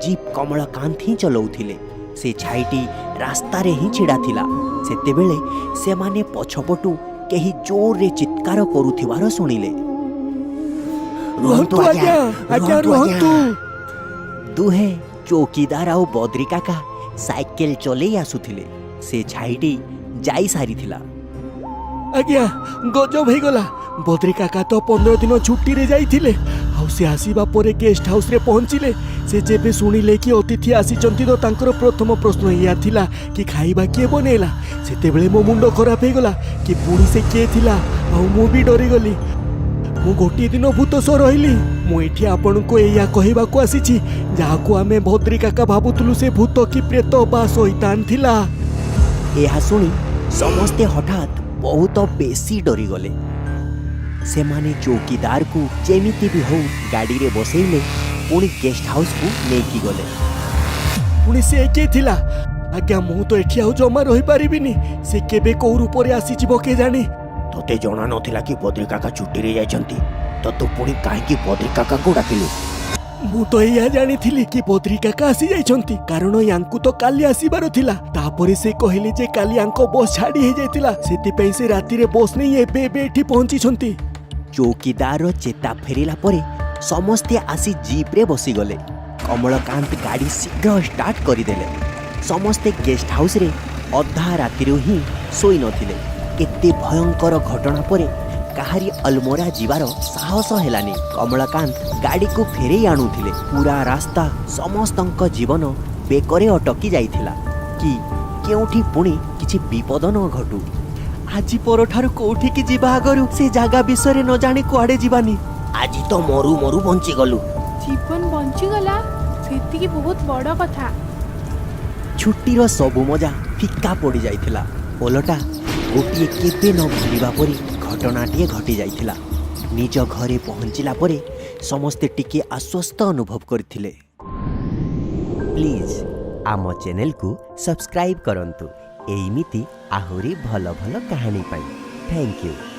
ଜିପ୍ କମଳକାନ୍ତ ହିଁ ଚଲାଉଥିଲେ। ସେ ଛାଇଟି ରାସ୍ତାରେ ହିଁ ଛିଡ଼ା ଥିଲା। ସେତେବେଳେ ସେମାନେ ପଛପଟୁ କେହି ଜୋରରେ ଚିତ୍କାର କରୁଥିବାର ଶୁଣିଲେ। ରୁହନ୍ତୁ ଆଜ୍ଞା, ଆଜ୍ଞା ରୁହନ୍ତୁ। ଦୁହେଁ ଚୌକିଦାର ଆଉ ବଦ୍ରି କାକା ସାଇକେଲ ଚଲେଇ ଆସୁଥିଲେ। ସେ ଛାଇଟି ଯାଇ ସାରିଥିଲା। ଆଜ୍ଞା ଗଜବ ହେଇଗଲା। ବଦ୍ରି କାକା ତ 15 ଦିନ ଛୁଟିରେ ଯାଇଥିଲେ ଆଉ ସେ ଆସିବା ପରେ ଗେଷ୍ଟ ହାଉସରେ ପହଞ୍ଚିଲେ। ସେ ଯେବେ ଶୁଣିଲେ କି ଅତିଥି ଆସିଛନ୍ତି ତ ତାଙ୍କର ପ୍ରଥମ ପ୍ରଶ୍ନ ଏଇଆ ଥିଲା କି ଖାଇବା କିଏ ବନେଇଲା। ସେତେବେଳେ ମୋ ମୁଣ୍ଡ ଖରାପ ହେଇଗଲା କି ପୁଣି ସେ କିଏ ଥିଲା ଆଉ ମୁଁ ବି ଡରିଗଲି। ମୁଁ ଗୋଟିଏ ଦିନ ଭୂତ ସହ ରହିଲି। ମୁଁ ଏଠି ଆପଣଙ୍କୁ ଏଇଆ କହିବାକୁ ଆସିଛି, ଯାହାକୁ ଆମେ ବଦ୍ରି କାକା ଭାବୁଥିଲୁ ସେ ଭୂତ କି ପ୍ରେତ ବା ଶୈତାନ ଥିଲା। ଏହା ଶୁଣି ସମସ୍ତେ ହଠାତ୍ ବହୁତ ବେଶୀ ଡରିଗଲେ। ସେମାନେ ଚୌକିଦାରକୁ ଯେମିତି ବି ହଉ ଗାଡ଼ିରେ ବସେଇଲେ, ପୁଣି ଗେଷ୍ଟ ହାଉସକୁ ନେଇକି ଗଲେ। ପୁଣି ସେ କିଏ ଥିଲା? ଆଜ୍ଞା ମୁଁ ତ ଏଠି ଆଉ ଜମା ରହିପାରିବିନି। ସେ କେବେ କୋଉ ରୂପରେ ଆସିଯିବ କେଜାଣି। ତୋତେ ଜଣା ନଥିଲା କି ବଦ୍ରି କାକା ଛୁଟିରେ ଯାଇଛନ୍ତି? ତ ତୁ ପୁଣି କାହିଁକି ବଦ୍ରି କାକାକୁ ଡାକିଲୁ? ମୁଁ ତ ଏଇଆ ଜାଣିଥିଲି କି ବଦ୍ରି କାକା ଆସିଯାଇଛନ୍ତି, କାରଣ ୟାଙ୍କୁ ତ କାଲି ଆସିବାର ଥିଲା। ତାପରେ ସେ କହିଲେ ଯେ କାଲି ୟାଙ୍କ ବସ୍ ଛାଡ଼ି ହେଇଯାଇଥିଲା, ସେଥିପାଇଁ ସେ ରାତିରେ ବସ୍ ନେଇ ଏବେ ଏଠି ପହଞ୍ଚିଛନ୍ତି। ଚୌକିଦାରର ଚେତା ଫେରିଲା ପରେ ସମସ୍ତେ ଆସି ଜିପ୍ରେ ବସିଗଲେ। କମଳକାନ୍ତ ଗାଡ଼ି ଶୀଘ୍ର ଷ୍ଟାର୍ଟ କରିଦେଲେ। ସମସ୍ତେ ଗେଷ୍ଟ ହାଉସ୍ରେ ଅଧା ରାତିରୁ ହିଁ ଶୋଇ ନଥିଲେ। ଏତେ ଭୟଙ୍କର ଘଟଣା ପରେ କାହାରି ଅଲମୋରା ଯିବାର ସାହସ ହେଲାନି। କମଳକାନ୍ତ ଗାଡ଼ିକୁ ଫେରେଇ ଆଣୁଥିଲେ। ପୁରା ରାସ୍ତା ସମସ୍ତଙ୍କ ଜୀବନ ବେକରେ ଅଟକି ଯାଇଥିଲା କି କେଉଁଠି ପୁଣି କିଛି ବିପଦ ନ ଘଟୁ। ଆଜି ପରଠାରୁ କୋଉଠିକି ଯିବା ଆଗରୁ ସେ ଜାଗା ବିଷୟରେ ନ ଜାଣି କୁଆଡ଼େ ଯିବାନି। ଆଜି ତ ମରୁ ମରୁ ବଞ୍ଚିଗଲୁ। ଜୀବନ ବଞ୍ଚିଗଲା ସେତିକି ବହୁତ ବଡ଼ କଥା। ଛୁଟିର ସବୁ ମଜା ଫିକା ପଡ଼ିଯାଇଥିଲା। ଓଲଟା ଗୋଟିଏ କେବେ ନ ଭୁଲିବା ପରି ଘଟଣାଟିଏ ଘଟି ଯାଇଥିଲା। ନିଜ ଘରେ ପହଞ୍ଚିଲା ପରେ ସମସ୍ତେ ଟିକେ ଆଶ୍ୱସ୍ତ ଅନୁଭବ କରିଥିଲେ। ପ୍ଲିଜ୍ ଆମ ଚ୍ୟାନେଲକୁ ସବସ୍କ୍ରାଇବ୍ କରନ୍ତୁ ଏଇମିତି ଆହୁରି ଭଲ ଭଲ କାହାଣୀ ପାଇଁ। Thank you.